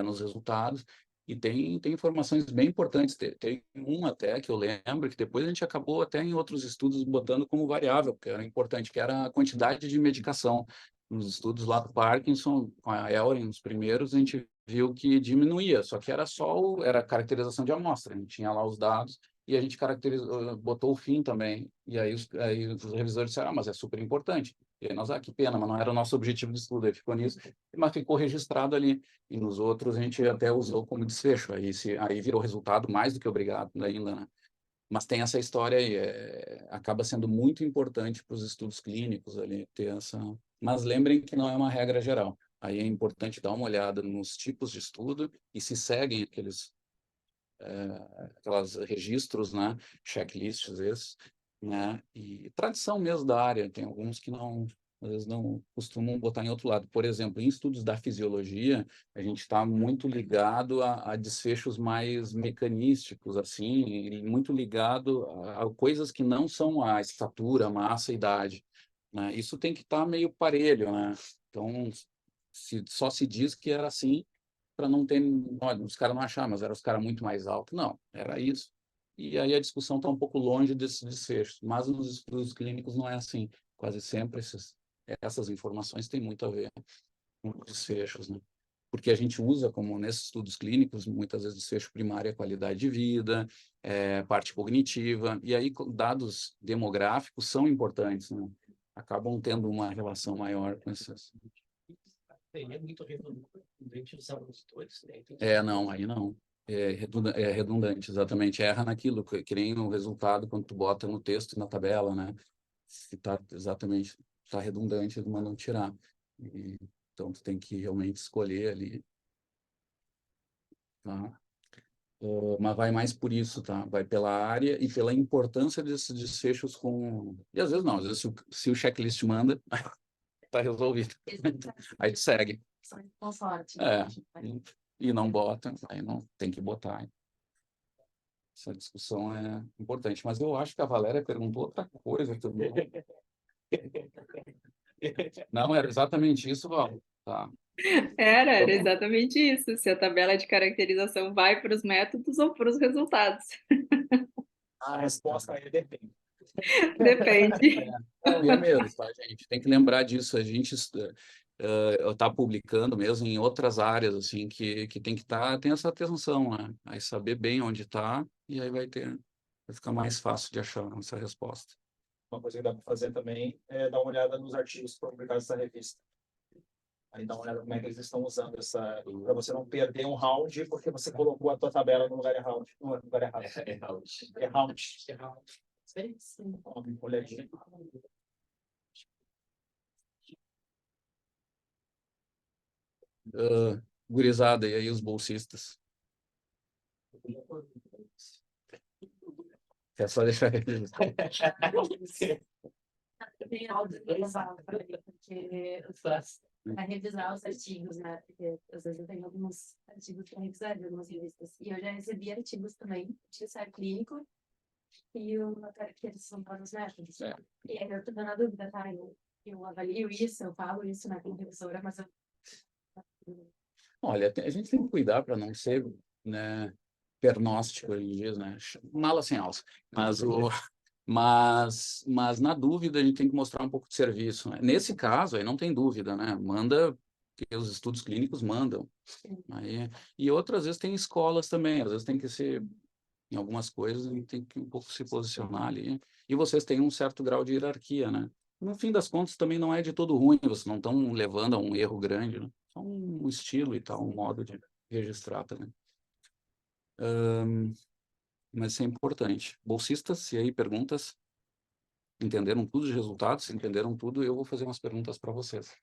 nos resultados. E tem informações bem importantes. Tem um até que eu lembro que depois a gente acabou até em outros estudos botando como variável, porque era importante, que era a quantidade de medicação. Nos estudos lá do Parkinson, com a Elrin, nos primeiros, a gente viu que diminuía, só que era caracterização de amostra. A gente tinha lá os dados e a gente botou o fim também. E aí os revisores disseram, mas é super importante. E aí nós, que pena, mas não era o nosso objetivo de estudo, aí ficou nisso, mas ficou registrado ali. E nos outros a gente até usou como desfecho. Aí virou resultado mais do que obrigado ainda, né? Mas tem essa história aí, acaba sendo muito importante para os estudos clínicos ali ter essa... Mas lembrem que não é uma regra geral. Aí é importante dar uma olhada nos tipos de estudo e se seguem aqueles registros, né? Checklists esses, né? E tradição mesmo da área, tem alguns que não às vezes não costumam botar em outro lado. Por exemplo, em estudos da fisiologia, a gente está muito ligado a desfechos mais mecanísticos, assim, e muito ligado a coisas que não são a estatura, massa, idade, né? Isso tem que estar meio parelho, né? Então, só se diz que era assim para não ter, olha, os caras não acharam, mas eram os caras muito mais altos. Não, era isso. E aí a discussão está um pouco longe desses desfechos, mas nos estudos clínicos não é assim. Quase sempre essas informações têm muito a ver com os desfechos, né? Porque a gente usa, como nesses estudos clínicos, muitas vezes desfecho primário é qualidade de vida, parte cognitiva, e aí dados demográficos são importantes, né? Acabam tendo uma relação maior com esses. É muito redundante usar os dois, né? Não, aí não. É redundante, exatamente. Erra naquilo, que nem o resultado quando tu bota no texto e na tabela, né? Se tá exatamente, tá redundante, eles mandam tirar. Então, tu tem que realmente escolher ali, tá? Mas vai mais por isso, tá? Vai pela área e pela importância desses desfechos com... E às vezes não, às vezes se o checklist manda, tá resolvido. Aí tu segue. Com sorte. E não bota, aí não tem que botar. Essa discussão é importante. Mas eu acho que a Valéria perguntou outra coisa também. Não, era exatamente isso, Val. Tá. Era exatamente isso. Se a tabela de caracterização vai para os métodos ou para os resultados. A resposta aí depende. Depende. Não, e é mesmo, tá, gente? Tem que lembrar disso. A gente está publicando mesmo em outras áreas, assim, que tem que tem essa atenção, né? Aí saber bem onde está e aí vai ficar mais fácil de achar essa resposta. Uma coisa que dá para fazer também é dar uma olhada nos artigos publicados nessa revista. Aí dá uma olhada como é que eles estão usando essa, para você não perder um round, porque você colocou a tua tabela no lugar errado. No lugar errado. É round. Sim. Uma olhadinha. Gurizada, e aí os bolsistas? É só deixar eles. Tem algo que eu falo também, porque para revisar os artigos, né? Porque às vezes eu tenho alguns artigos para revisar de algumas revistas. E eu já recebi artigos também de ensaio clínico e que eles são para os métodos. E aí eu estou dando a dúvida, tá? Eu avalio isso, eu falo isso, né, como revisora, mas eu... Olha, a gente tem que cuidar para não ser, né, pernóstico hoje em dia, né? Mala sem alça. Mas na dúvida a gente tem que mostrar um pouco de serviço, né? Nesse caso aí não tem dúvida, né? Manda, que os estudos clínicos mandam. Aí, e outras vezes tem escolas também, às vezes tem que ser, em algumas coisas, a gente tem que um pouco se posicionar ali. E vocês têm um certo grau de hierarquia, né? No fim das contas também não é de todo ruim, vocês não estão levando a um erro grande, né? Só um estilo e tal, um modo de registrar também. Mas isso é importante. Bolsistas, e aí perguntas? Entenderam tudo os resultados? Se entenderam tudo, eu vou fazer umas perguntas para vocês.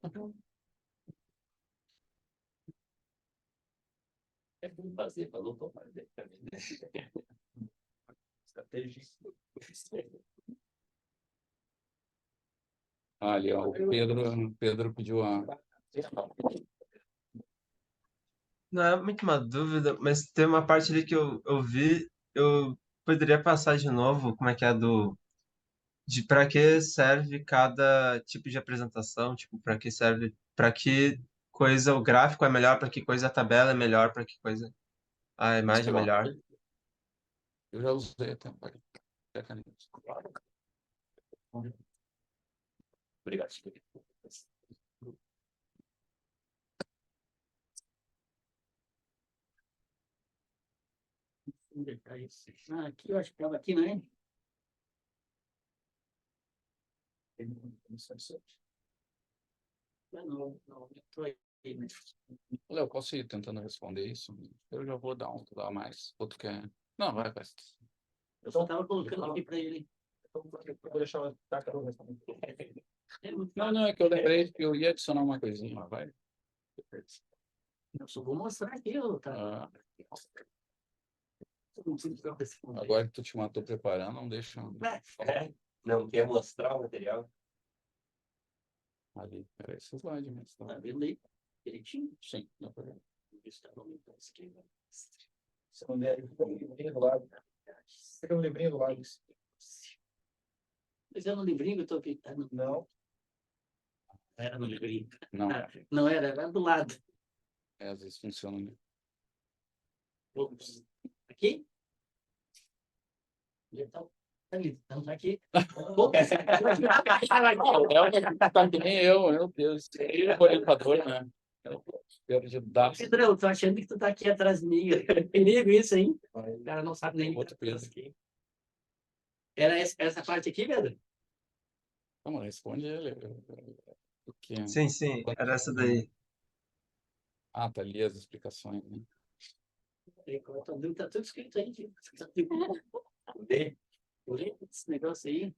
É bom fazer para não tomar. Estratégia. Ali, ó, o Pedro pediu a... Não é muito uma dúvida, mas tem uma parte ali que eu vi, eu poderia passar de novo, como é que é de para que serve cada tipo de apresentação, tipo, para que serve, para que coisa o gráfico é melhor, para que coisa a tabela é melhor, para que coisa a imagem é melhor. Eu já usei até. Obrigado. Aqui, eu acho que estava aqui, né? Não, estou aí. Léo, posso ir tentando responder isso? Eu já vou dar mais. Outro quer... Não, vai. Eu só estava colocando aqui para ele. Eu vou deixar ela dar a responder. Não, é que eu lembrei que eu ia adicionar uma coisinha. Vai. Eu só vou mostrar aqui, tá? Agora que tu te matou preparando, não deixa... Não quer mostrar o material? Ali, era esse slide mesmo. Tá Tá? vendo aí? Direitinho? Sim, dá pra ver. Está no momento da esquerda. Segundo é um livrinho do lado. Pega um livrinho do lado. Mas é no livrinho que eu estou aqui. Não. Era no livrinho. Não, Não era, era do lado. às vezes funciona, né? Ops. Aqui? Já tá ali, estamos aqui. Tá que nem eu, meu Deus. Ele é o orientador, né? Eu dá Pedrão, tô achando que tu tá aqui atrás de mim. É perigo isso, hein? O cara não sabe nem Outro que tá peso. aqui. Era essa parte aqui, Pedro? Vamos, responde ele. Porque... Sim, sim, era essa daí. Ah, tá ali as explicações, né? Tá tudo escrito aí. Lê esse negócio aí.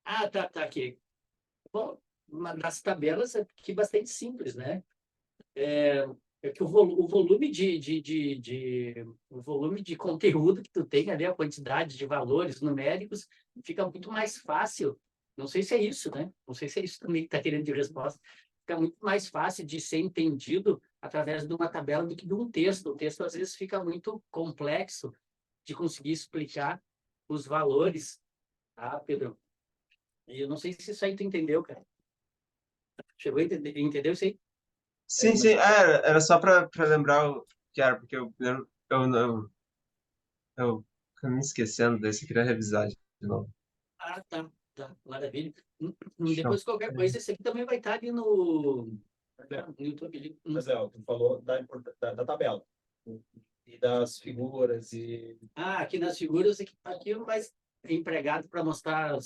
Ah, tá aqui. Bom, uma das tabelas é aqui bastante simples, né? É que o volume o volume de conteúdo que tu tem ali, a quantidade de valores numéricos, fica muito mais fácil. Não sei se é isso, né? Não sei se é isso também que está querendo de resposta. Fica muito mais fácil de ser entendido através de uma tabela do que de um texto. O texto, às vezes, fica muito complexo de conseguir explicar os valores, tá, Pedro? E eu não sei se isso aí tu entendeu, cara. Chegou a entender, entendeu isso aí? Sim, sim, era só para lembrar o que era, porque eu fico me esquecendo desse, eu queria revisar de novo. Ah, tá, maravilha. Show. Depois, qualquer coisa, esse aqui também vai estar ali no YouTube. Ali. Mas tu falou da tabela. E das figuras e... Ah, aqui nas figuras, aqui é mais empregado para mostrar,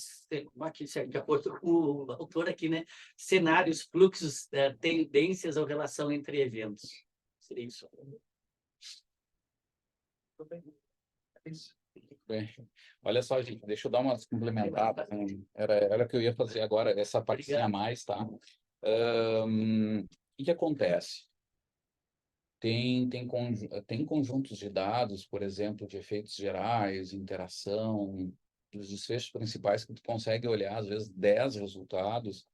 aqui, de acordo com o autor aqui, né? Cenários, fluxos, tendências ou relação entre eventos. Seria isso. É isso. Bem, olha só, gente, deixa eu dar umas complementadas. Era o que eu ia fazer agora, essa partezinha a mais, tá? O que acontece? Tem conjuntos de dados, por exemplo, de efeitos gerais, interação, dos desfechos principais que tu consegue olhar, às vezes, 10 resultados,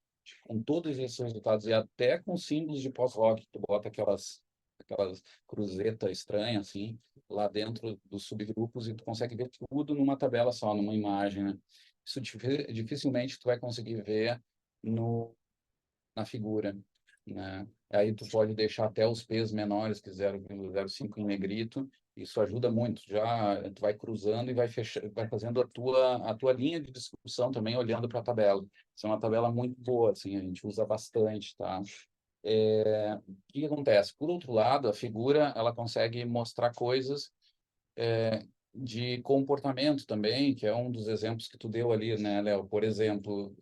com todos esses resultados, e até com símbolos de pós-hoc, tu bota aquelas cruzetas estranhas, assim, lá dentro dos subgrupos, e tu consegue ver tudo numa tabela só, numa imagem, né? Isso dificilmente tu vai conseguir ver na figura, né? Aí tu pode deixar até os P's menores, que 0,05 em negrito, isso ajuda muito. Já tu vai cruzando e vai fazendo a tua linha de discussão também olhando para a tabela. Isso é uma tabela muito boa, assim, a gente usa bastante, tá? O que acontece? Por outro lado, a figura ela consegue mostrar coisas de comportamento também, que é um dos exemplos que tu deu ali, né, Léo? Por exemplo,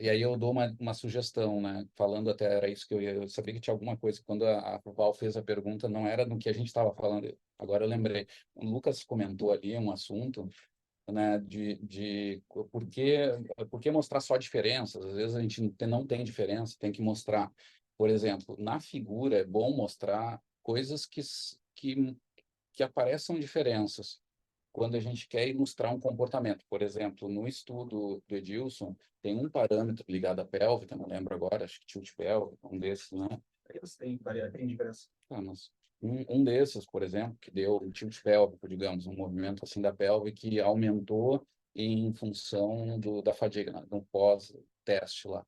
e aí eu dou uma sugestão, né? Falando até, era isso que eu sabia que tinha alguma coisa. Quando a Val fez a pergunta, não era no que a gente estava falando. Agora eu lembrei. O Lucas comentou ali um assunto, né, de por que mostrar só diferenças? Às vezes a gente não tem diferença, tem que mostrar. Por exemplo, na figura é bom mostrar coisas que apareçam diferenças quando a gente quer ilustrar um comportamento. Por exemplo, no estudo do Edilson, tem um parâmetro ligado à pélvica, não lembro agora, acho que tilt pélvico, um desses, né? Eles têm diferença. Ah, mas um desses, por exemplo, que deu um tilt pélvico, digamos, um movimento assim da pelve que aumentou em função da fadiga, né? No pós-teste lá.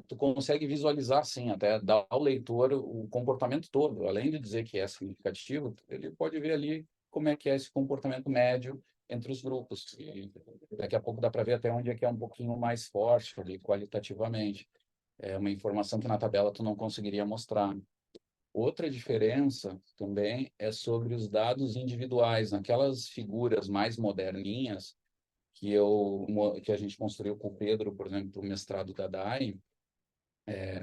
Tu consegue visualizar, sim, até dar ao leitor o comportamento todo. Além de dizer que é significativo, ele pode ver ali como é que é esse comportamento médio entre os grupos. E daqui a pouco dá para ver até onde é que é um pouquinho mais forte ali, qualitativamente. É uma informação que na tabela tu não conseguiria mostrar. Outra diferença também é sobre os dados individuais. Naquelas figuras mais moderninhas, que a gente construiu com o Pedro, por exemplo, para o mestrado da DAI,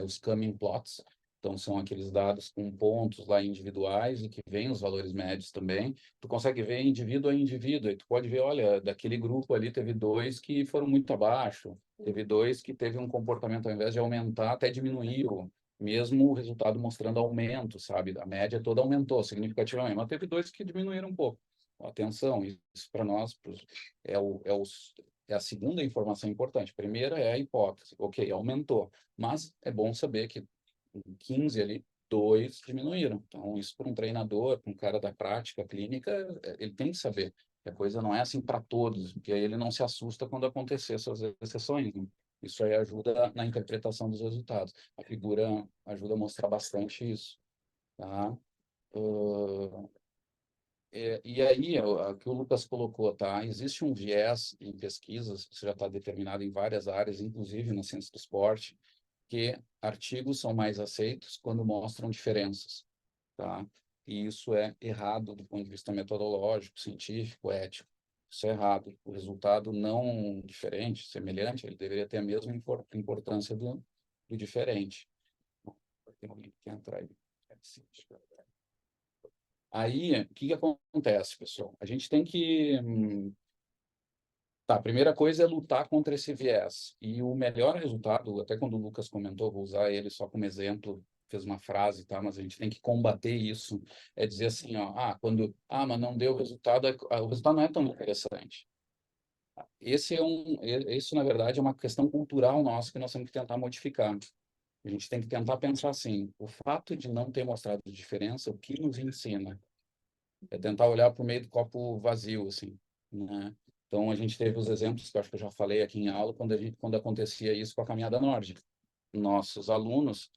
os coming plots. Então, são aqueles dados com pontos lá individuais e que vêm os valores médios também. Tu consegue ver indivíduo a indivíduo, e tu pode ver, olha, daquele grupo ali teve 2 que foram muito abaixo, teve 2 que teve um comportamento, ao invés de aumentar, até diminuiu. mesmo o resultado mostrando aumento, sabe? A média toda aumentou significativamente, mas teve 2 que diminuíram um pouco. Atenção, isso para nós é a segunda informação importante. A primeira é a hipótese. Ok, aumentou, mas é bom saber que em 15 ali, 2 diminuíram. Então, isso para um treinador, para um cara da prática clínica, ele tem que saber que a coisa não é assim para todos, porque aí ele não se assusta quando acontecer essas exceções, né? Isso aí ajuda na interpretação dos resultados. A figura ajuda a mostrar bastante isso, tá? E aí, o que o Lucas colocou, tá? Existe um viés em pesquisas, isso já está determinado em várias áreas, inclusive na ciência do esporte, que artigos são mais aceitos quando mostram diferenças, tá? E isso é errado do ponto de vista metodológico, científico, ético. Isso é errado. O resultado não diferente, semelhante, ele deveria ter a mesma importância do diferente. Tem alguém que quer entrar aí. Aí, o que acontece, pessoal? A gente tem que... Tá, a primeira coisa é lutar contra esse viés. E o melhor resultado, até quando o Lucas comentou, vou usar ele só como exemplo, fez uma frase, tá? Mas a gente tem que combater isso. É dizer assim, ó, mas não deu resultado, o resultado não é tão interessante. Isso, na verdade, é uma questão cultural nossa que nós temos que tentar modificar. A gente tem que tentar pensar assim, o fato de não ter mostrado diferença, o que nos ensina? É tentar olhar para o meio do copo vazio, assim, né? Então, a gente teve os exemplos, que eu acho que eu já falei aqui em aula, quando acontecia isso com a caminhada nórdica. Nossos alunos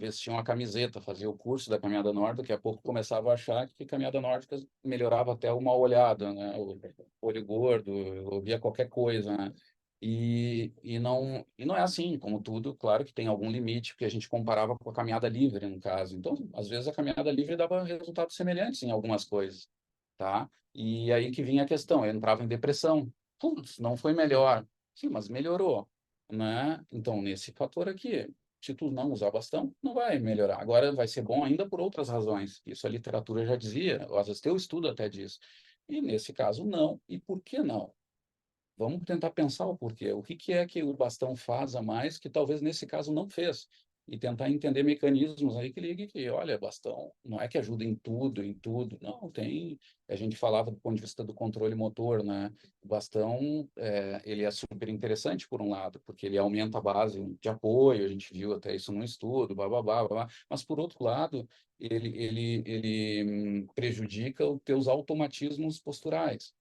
vestiam a camiseta, faziam o curso da caminhada nórdica, daqui a pouco começavam a achar que caminhada nórdica melhorava até o mal olhada, né? O olho gordo, ouvia qualquer coisa, né? E não é assim, como tudo, claro que tem algum limite, porque a gente comparava com a caminhada livre, no caso. Então, às vezes, a caminhada livre dava resultados semelhantes em algumas coisas, tá? E aí que vinha a questão, eu entrava em depressão. Putz, não foi melhor. Sim, mas melhorou, né? Então, nesse fator aqui, se tu não usar bastão, não vai melhorar. Agora, vai ser bom ainda por outras razões. Isso a literatura já dizia, às vezes teu estudo até diz. E nesse caso, não. E por que não? Vamos tentar pensar o porquê. O que é que o bastão faz a mais que talvez nesse caso não fez? E tentar entender mecanismos aí que ligue que, olha, bastão não é que ajuda em tudo. Não, tem... A gente falava do ponto de vista do controle motor, né? O bastão, ele é super interessante por um lado, porque ele aumenta a base de apoio, a gente viu até isso no estudo, blá, blá, blá, blá. Mas, por outro lado, ele prejudica os teus automatismos posturais,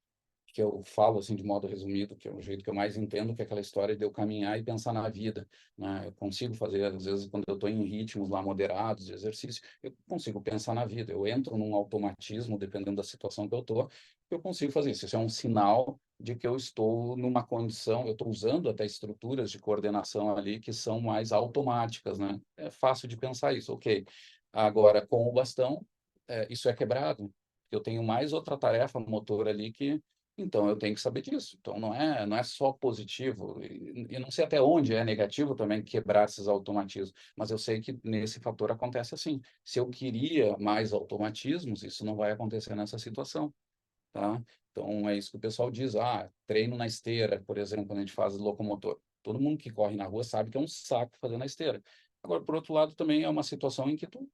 que eu falo assim de modo resumido, que é o jeito que eu mais entendo, que é aquela história de eu caminhar e pensar na vida, né? Eu consigo fazer, às vezes, quando eu estou em ritmos lá moderados de exercício, eu consigo pensar na vida. Eu entro num automatismo, dependendo da situação que eu estou, eu consigo fazer isso. Isso é um sinal de que eu estou numa condição, eu estou usando até estruturas de coordenação ali que são mais automáticas, né? É fácil de pensar isso, ok. Agora, com o bastão, isso é quebrado. Eu tenho mais outra tarefa motor ali que então, eu tenho que saber disso. Então, não é só positivo. E não sei até onde é negativo também quebrar esses automatismos, mas eu sei que nesse fator acontece assim. Se eu queria mais automatismos, isso não vai acontecer nessa situação, tá? Então, é isso que o pessoal diz. Treino na esteira, por exemplo, quando a gente faz locomotor. Todo mundo que corre na rua sabe que é um saco fazer na esteira. Agora, por outro lado, também é uma situação em que tu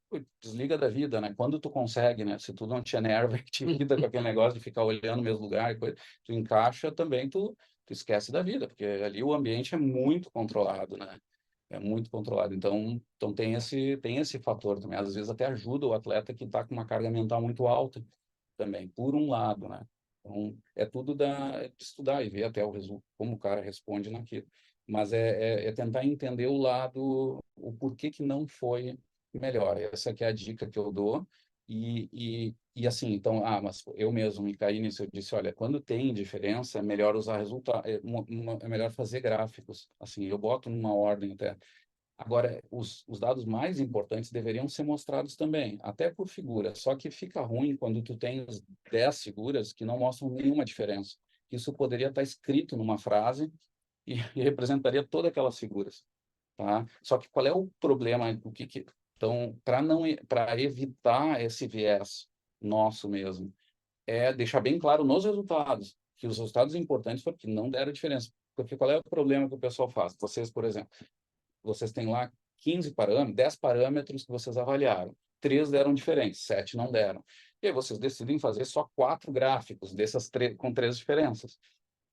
desliga da vida, né? Quando tu consegue, né? Se tu não te enerva e te lida com aquele negócio de ficar olhando no mesmo lugar, tu encaixa também, tu esquece da vida, porque ali o ambiente é muito controlado, né? É muito controlado. Então tem esse fator também. Às vezes até ajuda o atleta que está com uma carga mental muito alta também, por um lado, né? Então, é tudo de estudar e ver até como o cara responde naquilo. Mas é tentar entender o porquê que não foi melhor. Essa que é a dica que eu dou. E assim, então, mas eu mesmo me caí nisso, eu disse, olha, quando tem diferença, é melhor usar resultado, é melhor fazer gráficos. Assim, eu boto numa ordem até. Agora, os dados mais importantes deveriam ser mostrados também, até por figura. Só que fica ruim quando tu tens 10 figuras que não mostram nenhuma diferença. Isso poderia estar escrito numa frase e representaria todas aquelas figuras, tá? Só que qual é o problema? Então, para evitar esse viés nosso mesmo, é deixar bem claro nos resultados que os resultados importantes foram que não deram diferença. Porque qual é o problema que o pessoal faz? Vocês, por exemplo, vocês têm lá 15 parâmetros, 10 parâmetros que vocês avaliaram. 3 deram diferentes, 7 não deram. E aí vocês decidem fazer só 4 gráficos dessas com 3 diferenças.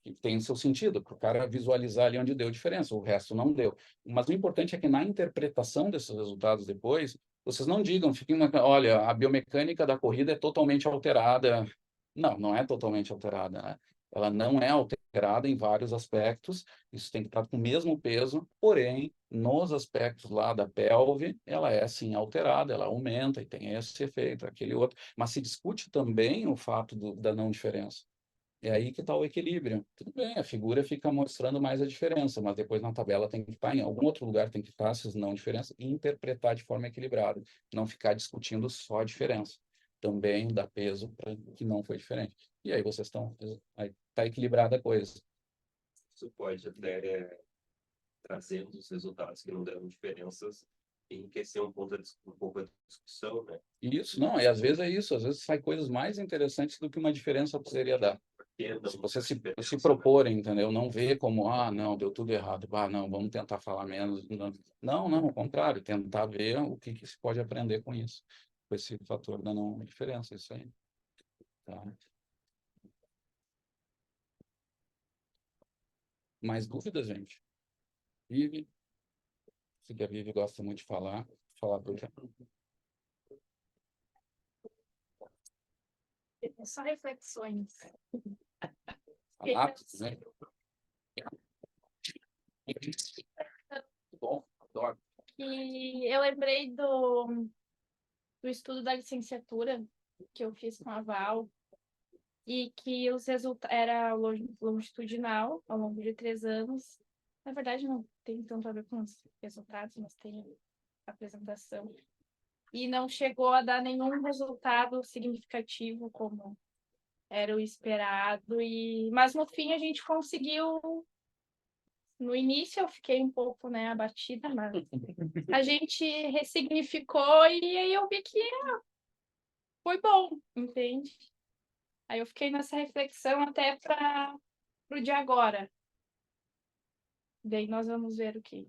Que tem seu sentido, para o cara visualizar ali onde deu diferença, o resto não deu. Mas o importante é que na interpretação desses resultados depois, vocês não digam, fiquem, olha, a biomecânica da corrida é totalmente alterada. Não, não é totalmente alterada, né? Ela não é alterada em vários aspectos, isso tem que estar com o mesmo peso, porém, nos aspectos lá da pelve, ela é sim alterada, ela aumenta e tem esse efeito, aquele outro. Mas se discute também o fato da não diferença. É aí que está o equilíbrio. Tudo bem, a figura fica mostrando mais a diferença, mas depois na tabela tem que estar, em algum outro lugar tem que estar essas não diferenças e interpretar de forma equilibrada, não ficar discutindo só a diferença. Também dá peso para que não foi diferente. E aí vocês estão, aí está equilibrada a coisa. Isso pode até, trazendo os resultados que não deram diferenças, enriquecer um pouco a discussão, né? Isso, não, e às vezes é isso, às vezes sai coisas mais interessantes do que uma diferença poderia dar. Se vocês se proporem, entendeu? Não ver como, não, deu tudo errado, não, vamos tentar falar menos. Não, ao contrário, tentar ver o que se pode aprender com isso, com esse fator da não diferença, isso aí. Tá? Mais dúvidas, gente? Vive? Se a Vivi gosta muito de falar por quê? Só reflexões. Lápis, né? Bom, adoro. E eu lembrei do estudo da licenciatura que eu fiz com a Val e que os resultados era longitudinal ao longo de 3 anos. Na verdade, não tem tanto a ver com os resultados, mas tem a apresentação. E não chegou a dar nenhum resultado significativo como era o esperado. Mas no fim a gente conseguiu. No início eu fiquei um pouco, né, abatida, mas a gente ressignificou e aí eu vi que foi bom, entende? Aí eu fiquei nessa reflexão até para o de agora. Daí nós vamos ver o que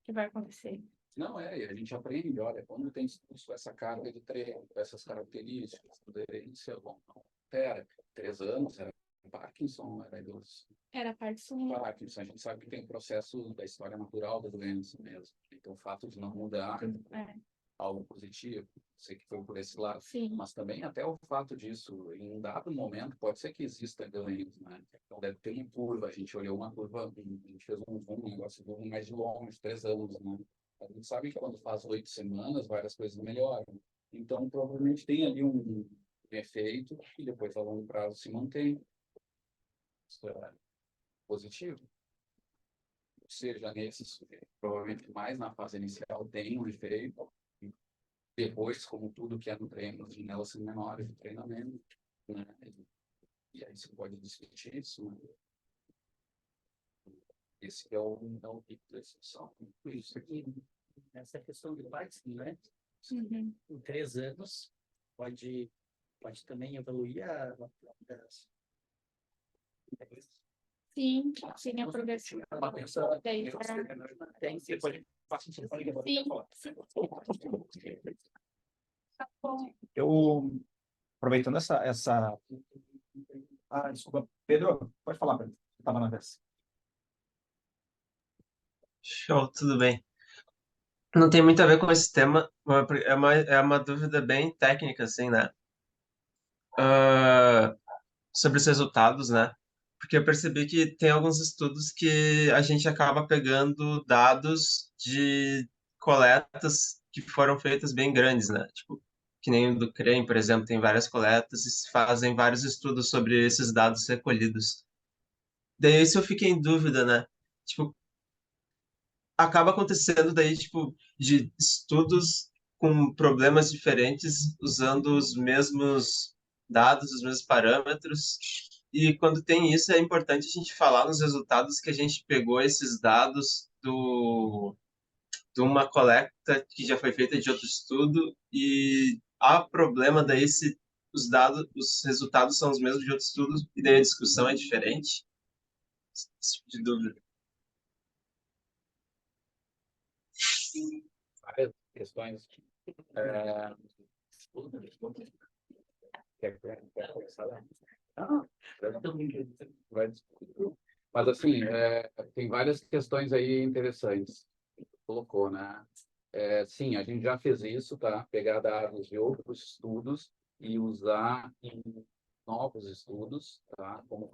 vai acontecer. Não, e a gente aprende, olha, quando tem com essa carga de treino, com essas características, aderência, bom, não, pera, 3 anos, era Parkinson, era idoso. Era Parkinson. Parkinson, a gente sabe que tem o processo da história natural da doença mesmo. Então, o fato de não mudar algo positivo, sei que foi por esse lado. Sim. Mas também até o fato disso, em um dado momento, pode ser que exista ganhos, né? Então, deve ter uma curva, a gente olhou uma curva, a gente fez um negócio mais de longe, 3 anos, né? A gente sabe que quando faz 8 semanas, várias coisas melhoram. Então, provavelmente tem ali um efeito que depois, a longo prazo, se mantém. Isso é positivo. Ou seja, nesses, provavelmente mais na fase inicial tem um efeito. E depois, como tudo que é no treino, as janelas são menores de treinamento, né? E aí você pode discutir isso, né? Esse é o pico da discussão. Isso aqui, essa questão de Parkinson, né? Uhum. Em 3 anos, pode também evoluir Sim, sim, a progressão. Tá bom. Eu, aproveitando essa... desculpa. Pedro, pode falar, Pedro. Você estava na vez. Show, tudo bem. Não tem muito a ver com esse tema, é uma dúvida bem técnica, assim, né? Sobre os resultados, né? Porque eu percebi que tem alguns estudos que a gente acaba pegando dados de coletas que foram feitas bem grandes, né? Tipo, que nem o do CREM, por exemplo, tem várias coletas e fazem vários estudos sobre esses dados recolhidos. Daí isso eu fiquei em dúvida, né? Tipo, acaba acontecendo daí, tipo, de estudos com problemas diferentes, usando os mesmos dados, os mesmos parâmetros. E quando tem isso, é importante a gente falar nos resultados que a gente pegou esses dados de uma coleta que já foi feita de outro estudo e há problema daí se os resultados são os mesmos de outro estudo e daí a discussão é diferente. Esse tipo de dúvida. questões. Quer começar? Mas, assim, tem várias questões aí interessantes que colocou, né? Sim, a gente já fez isso, tá? Pegar dados de outros estudos e usar em novos estudos, tá? Como...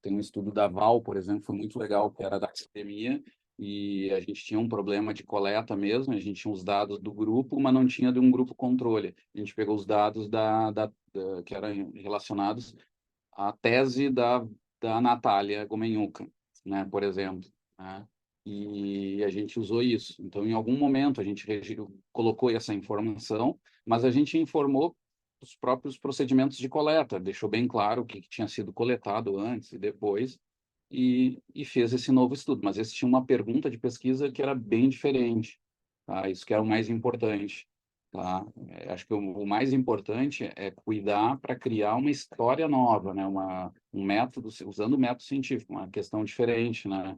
Tem um estudo da Val, por exemplo, foi muito legal, que era da academia, e a gente tinha um problema de coleta mesmo, a gente tinha os dados do grupo, mas não tinha de um grupo controle. A gente pegou os dados que eram relacionados à tese da Natália Gomenhuca, né, por exemplo, né? E a gente usou isso. Então, em algum momento, a gente colocou essa informação, mas a gente informou os próprios procedimentos de coleta, deixou bem claro o que tinha sido coletado antes e depois, e fez esse novo estudo. Mas esse tinha uma pergunta de pesquisa que era bem diferente, tá? Isso que é o mais importante, tá? Acho que o mais importante é cuidar para criar uma história nova, né? Um método, usando o método científico, uma questão diferente, né?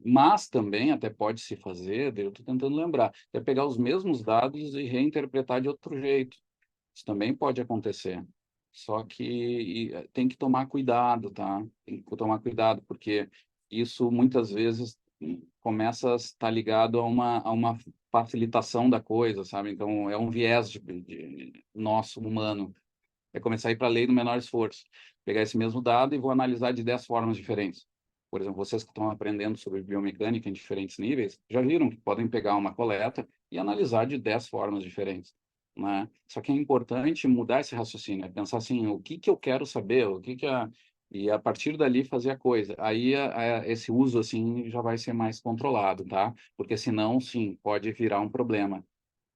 Mas também até pode se fazer, eu estou tentando lembrar, é pegar os mesmos dados e reinterpretar de outro jeito. Isso também pode acontecer. Só que tem que tomar cuidado, tá? Tem que tomar cuidado, porque isso muitas vezes começa a estar ligado a uma facilitação da coisa, sabe? Então, é um viés de nosso humano. É começar a ir para a lei do menor esforço. Pegar esse mesmo dado e vou analisar de 10 formas diferentes. Por exemplo, vocês que estão aprendendo sobre biomecânica em diferentes níveis, já viram que podem pegar uma coleta e analisar de 10 formas diferentes, né? Só que é importante mudar esse raciocínio, é pensar assim, o que eu quero saber, e a partir dali fazer a coisa. Aí esse uso assim já vai ser mais controlado, tá? Porque senão, sim, pode virar um problema,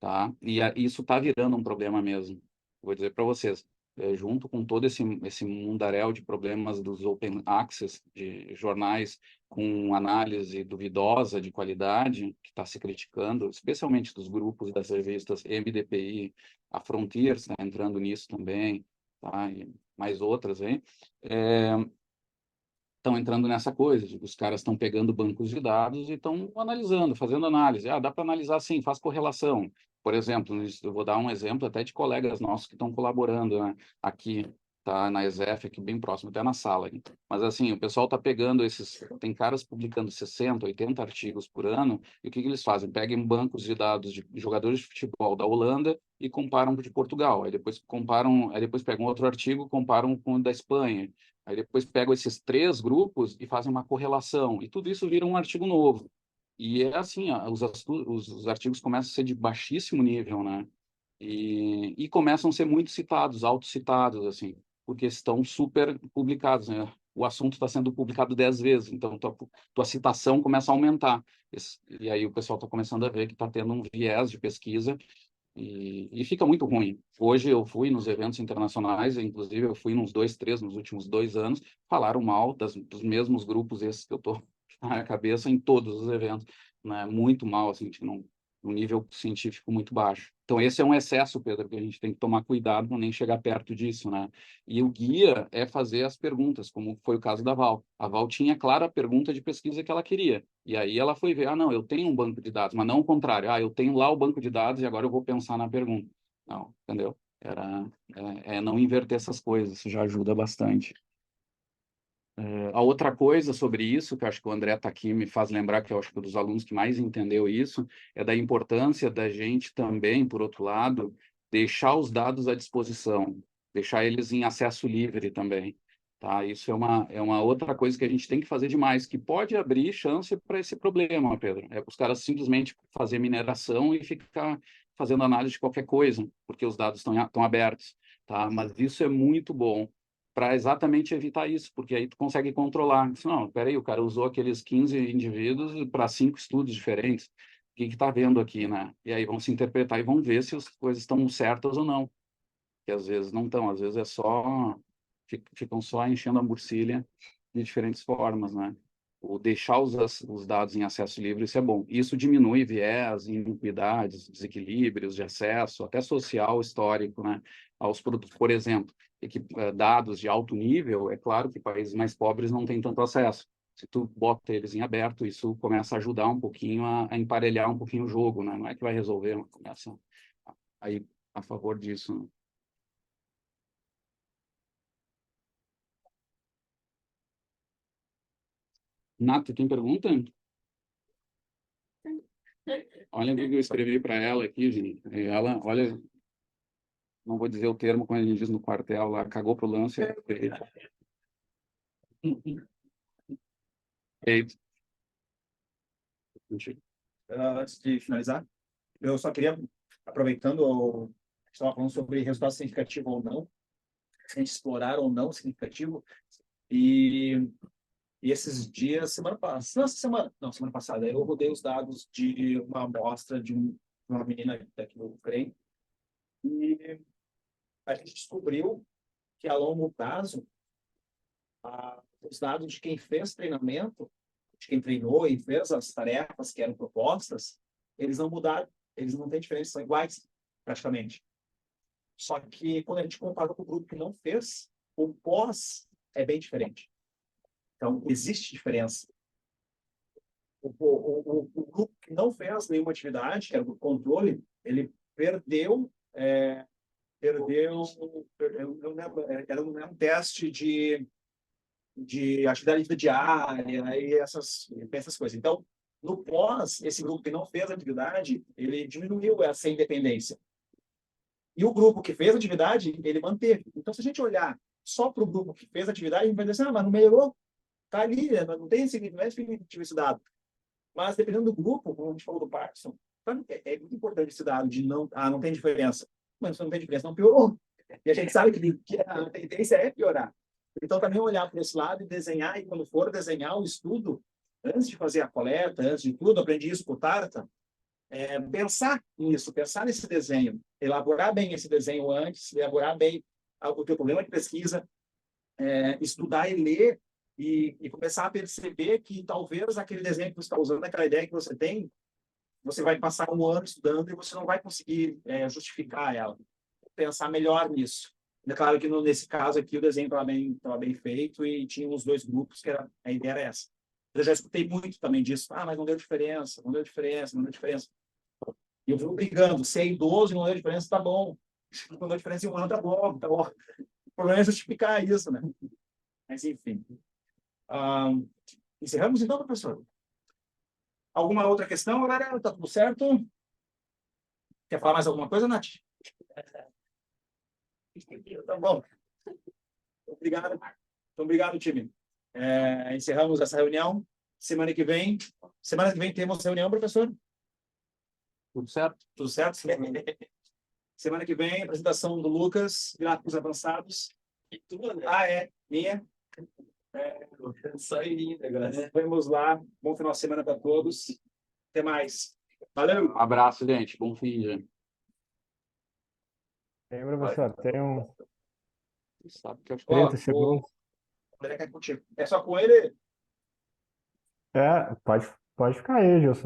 tá? Isso está virando um problema mesmo. Vou dizer para vocês, junto com todo esse mundaréu de problemas dos open access, de jornais com análise duvidosa de qualidade, que está se criticando, especialmente dos grupos das revistas MDPI, a Frontier está entrando nisso também, tá? E mais outras aí, estão entrando nessa coisa, os caras estão pegando bancos de dados e estão analisando, fazendo análise. Dá para analisar sim, faz correlação. Por exemplo, eu vou dar um exemplo até de colegas nossos que estão colaborando, né, aqui, tá, na ESEF, aqui bem próximo, até na sala. Mas assim, o pessoal está pegando tem caras publicando 60, 80 artigos por ano, e o que eles fazem? Pegam bancos de dados de jogadores de futebol da Holanda e comparam com o de Portugal. Aí depois pegam outro artigo, comparam com o da Espanha. Aí depois pegam esses 3 grupos e fazem uma correlação. E tudo isso vira um artigo novo. E é assim, os artigos começam a ser de baixíssimo nível, né? E começam a ser muito citados, autocitados, assim, porque estão super publicados, né? O assunto está sendo publicado 10 vezes, então tua citação começa a aumentar. E aí o pessoal está começando a ver que está tendo um viés de pesquisa e fica muito ruim. Hoje eu fui nos eventos internacionais, inclusive eu fui nos 2, 3 nos últimos 2 anos, falaram mal dos mesmos grupos esses que eu estou na cabeça em todos os eventos, né? Muito mal, assim, um nível científico muito baixo. Então esse é um excesso, Pedro, que a gente tem que tomar cuidado para nem chegar perto disso, né? E o guia é fazer as perguntas, como foi o caso da Val. A Val tinha clara a pergunta de pesquisa que ela queria. E aí ela foi ver, não, eu tenho um banco de dados, mas não o contrário. Eu tenho lá o banco de dados e agora eu vou pensar na pergunta. Não, entendeu? Não inverter essas coisas, isso já ajuda bastante. A outra coisa sobre isso, que eu acho que o André está aqui, me faz lembrar que eu acho que um dos alunos que mais entendeu isso, é da importância da gente também, por outro lado, deixar os dados à disposição, deixar eles em acesso livre também. Tá? Isso é uma outra coisa que a gente tem que fazer demais, que pode abrir chance para esse problema, Pedro. É os caras simplesmente fazer mineração e ficar fazendo análise de qualquer coisa, porque os dados estão abertos. Tá? Mas isso é muito bom para exatamente evitar isso, porque aí tu consegue controlar. Não, peraí, o cara usou aqueles 15 indivíduos para 5 estudos diferentes. O que está vendo aqui, né? E aí vão se interpretar e vão ver se as coisas estão certas ou não. Que às vezes não estão, às vezes ficam só enchendo a murcilha de diferentes formas, né? O deixar os dados em acesso livre, isso é bom. Isso diminui viés, iniquidades, desequilíbrios de acesso, até social, histórico, né? Aos produtos, por exemplo, dados de alto nível, é claro que países mais pobres não têm tanto acesso, Se tu bota eles em aberto, isso começa a ajudar um pouquinho a emparelhar um pouquinho o jogo, né? Não é que vai resolver, mas começa a ir a favor disso, né? Nath, tem pergunta? Olha o que eu escrevi para ela aqui, gente. E ela, olha, não vou dizer o termo, como a gente diz no quartel lá, cagou pro lance. Feito. Antes de finalizar, eu só queria, aproveitando, a gente estava falando sobre resultado significativo ou não, se a gente explorar ou não significativo, e esses dias, semana passada, eu rodei os dados de uma amostra de uma menina daqui do Ucrânia, e a gente descobriu que, a longo prazo, os dados de quem fez treinamento, de quem treinou e fez as tarefas que eram propostas, eles não mudaram, eles não têm diferença, são iguais, praticamente. Só que, quando a gente compara com o grupo que não fez, o pós é bem diferente. Então, existe diferença. O grupo que não fez nenhuma atividade, que era o controle, ele perdeu, eu não lembro, era um teste de atividade diária e essas coisas. Então, no pós, esse grupo que não fez a atividade, ele diminuiu essa independência. E o grupo que fez a atividade, ele manteve. Então, se a gente olhar só para o grupo que fez a atividade, a gente vai dizer assim, mas não melhorou, está ali, não tem não é definitivo esse dado. Mas, dependendo do grupo, como a gente falou do Parkinson, é muito importante esse dado de não tem diferença. Mas se não tem diferença, não piorou. E a gente sabe que a tendência é piorar. Então, também olhar para esse lado e desenhar, e quando for desenhar o estudo, antes de fazer a coleta, antes de tudo, aprendi isso com o Tarta, pensar nisso, pensar nesse desenho, elaborar bem esse desenho antes, elaborar bem o teu problema de pesquisa, estudar e ler, e começar a perceber que talvez aquele desenho que você está usando, aquela ideia que você tem, você vai passar um ano estudando e você não vai conseguir justificar ela. Pensar melhor nisso. É claro que nesse caso aqui o desenho estava bem feito e tinha os dois grupos, a ideia era essa. Eu já escutei muito também disso. Mas não deu diferença, não deu diferença, não deu diferença. E eu fico brigando. Se é idoso e não deu diferença, tá bom. Se não deu diferença em um ano, tá bom. Tá bom. O problema é justificar isso, né? Mas, enfim. Encerramos então, professor? Alguma outra questão, galera? Tá tudo certo? Quer falar mais alguma coisa, Nath? Tá bom. Obrigado. Então, obrigado, time. Encerramos essa reunião. Semana que vem temos reunião, professor? Tudo certo? Tudo certo? Semana que vem, apresentação do Lucas, gráficos avançados. E tua, né? Minha. Só em linha agora. Vamos lá. Bom final de semana para todos. Até mais. Valeu. Abraço, gente. Bom fim de. Tem, professor, tem um Sabe que eu 30 segundos. É contigo. É só com ele? Pode ficar aí, Gilson.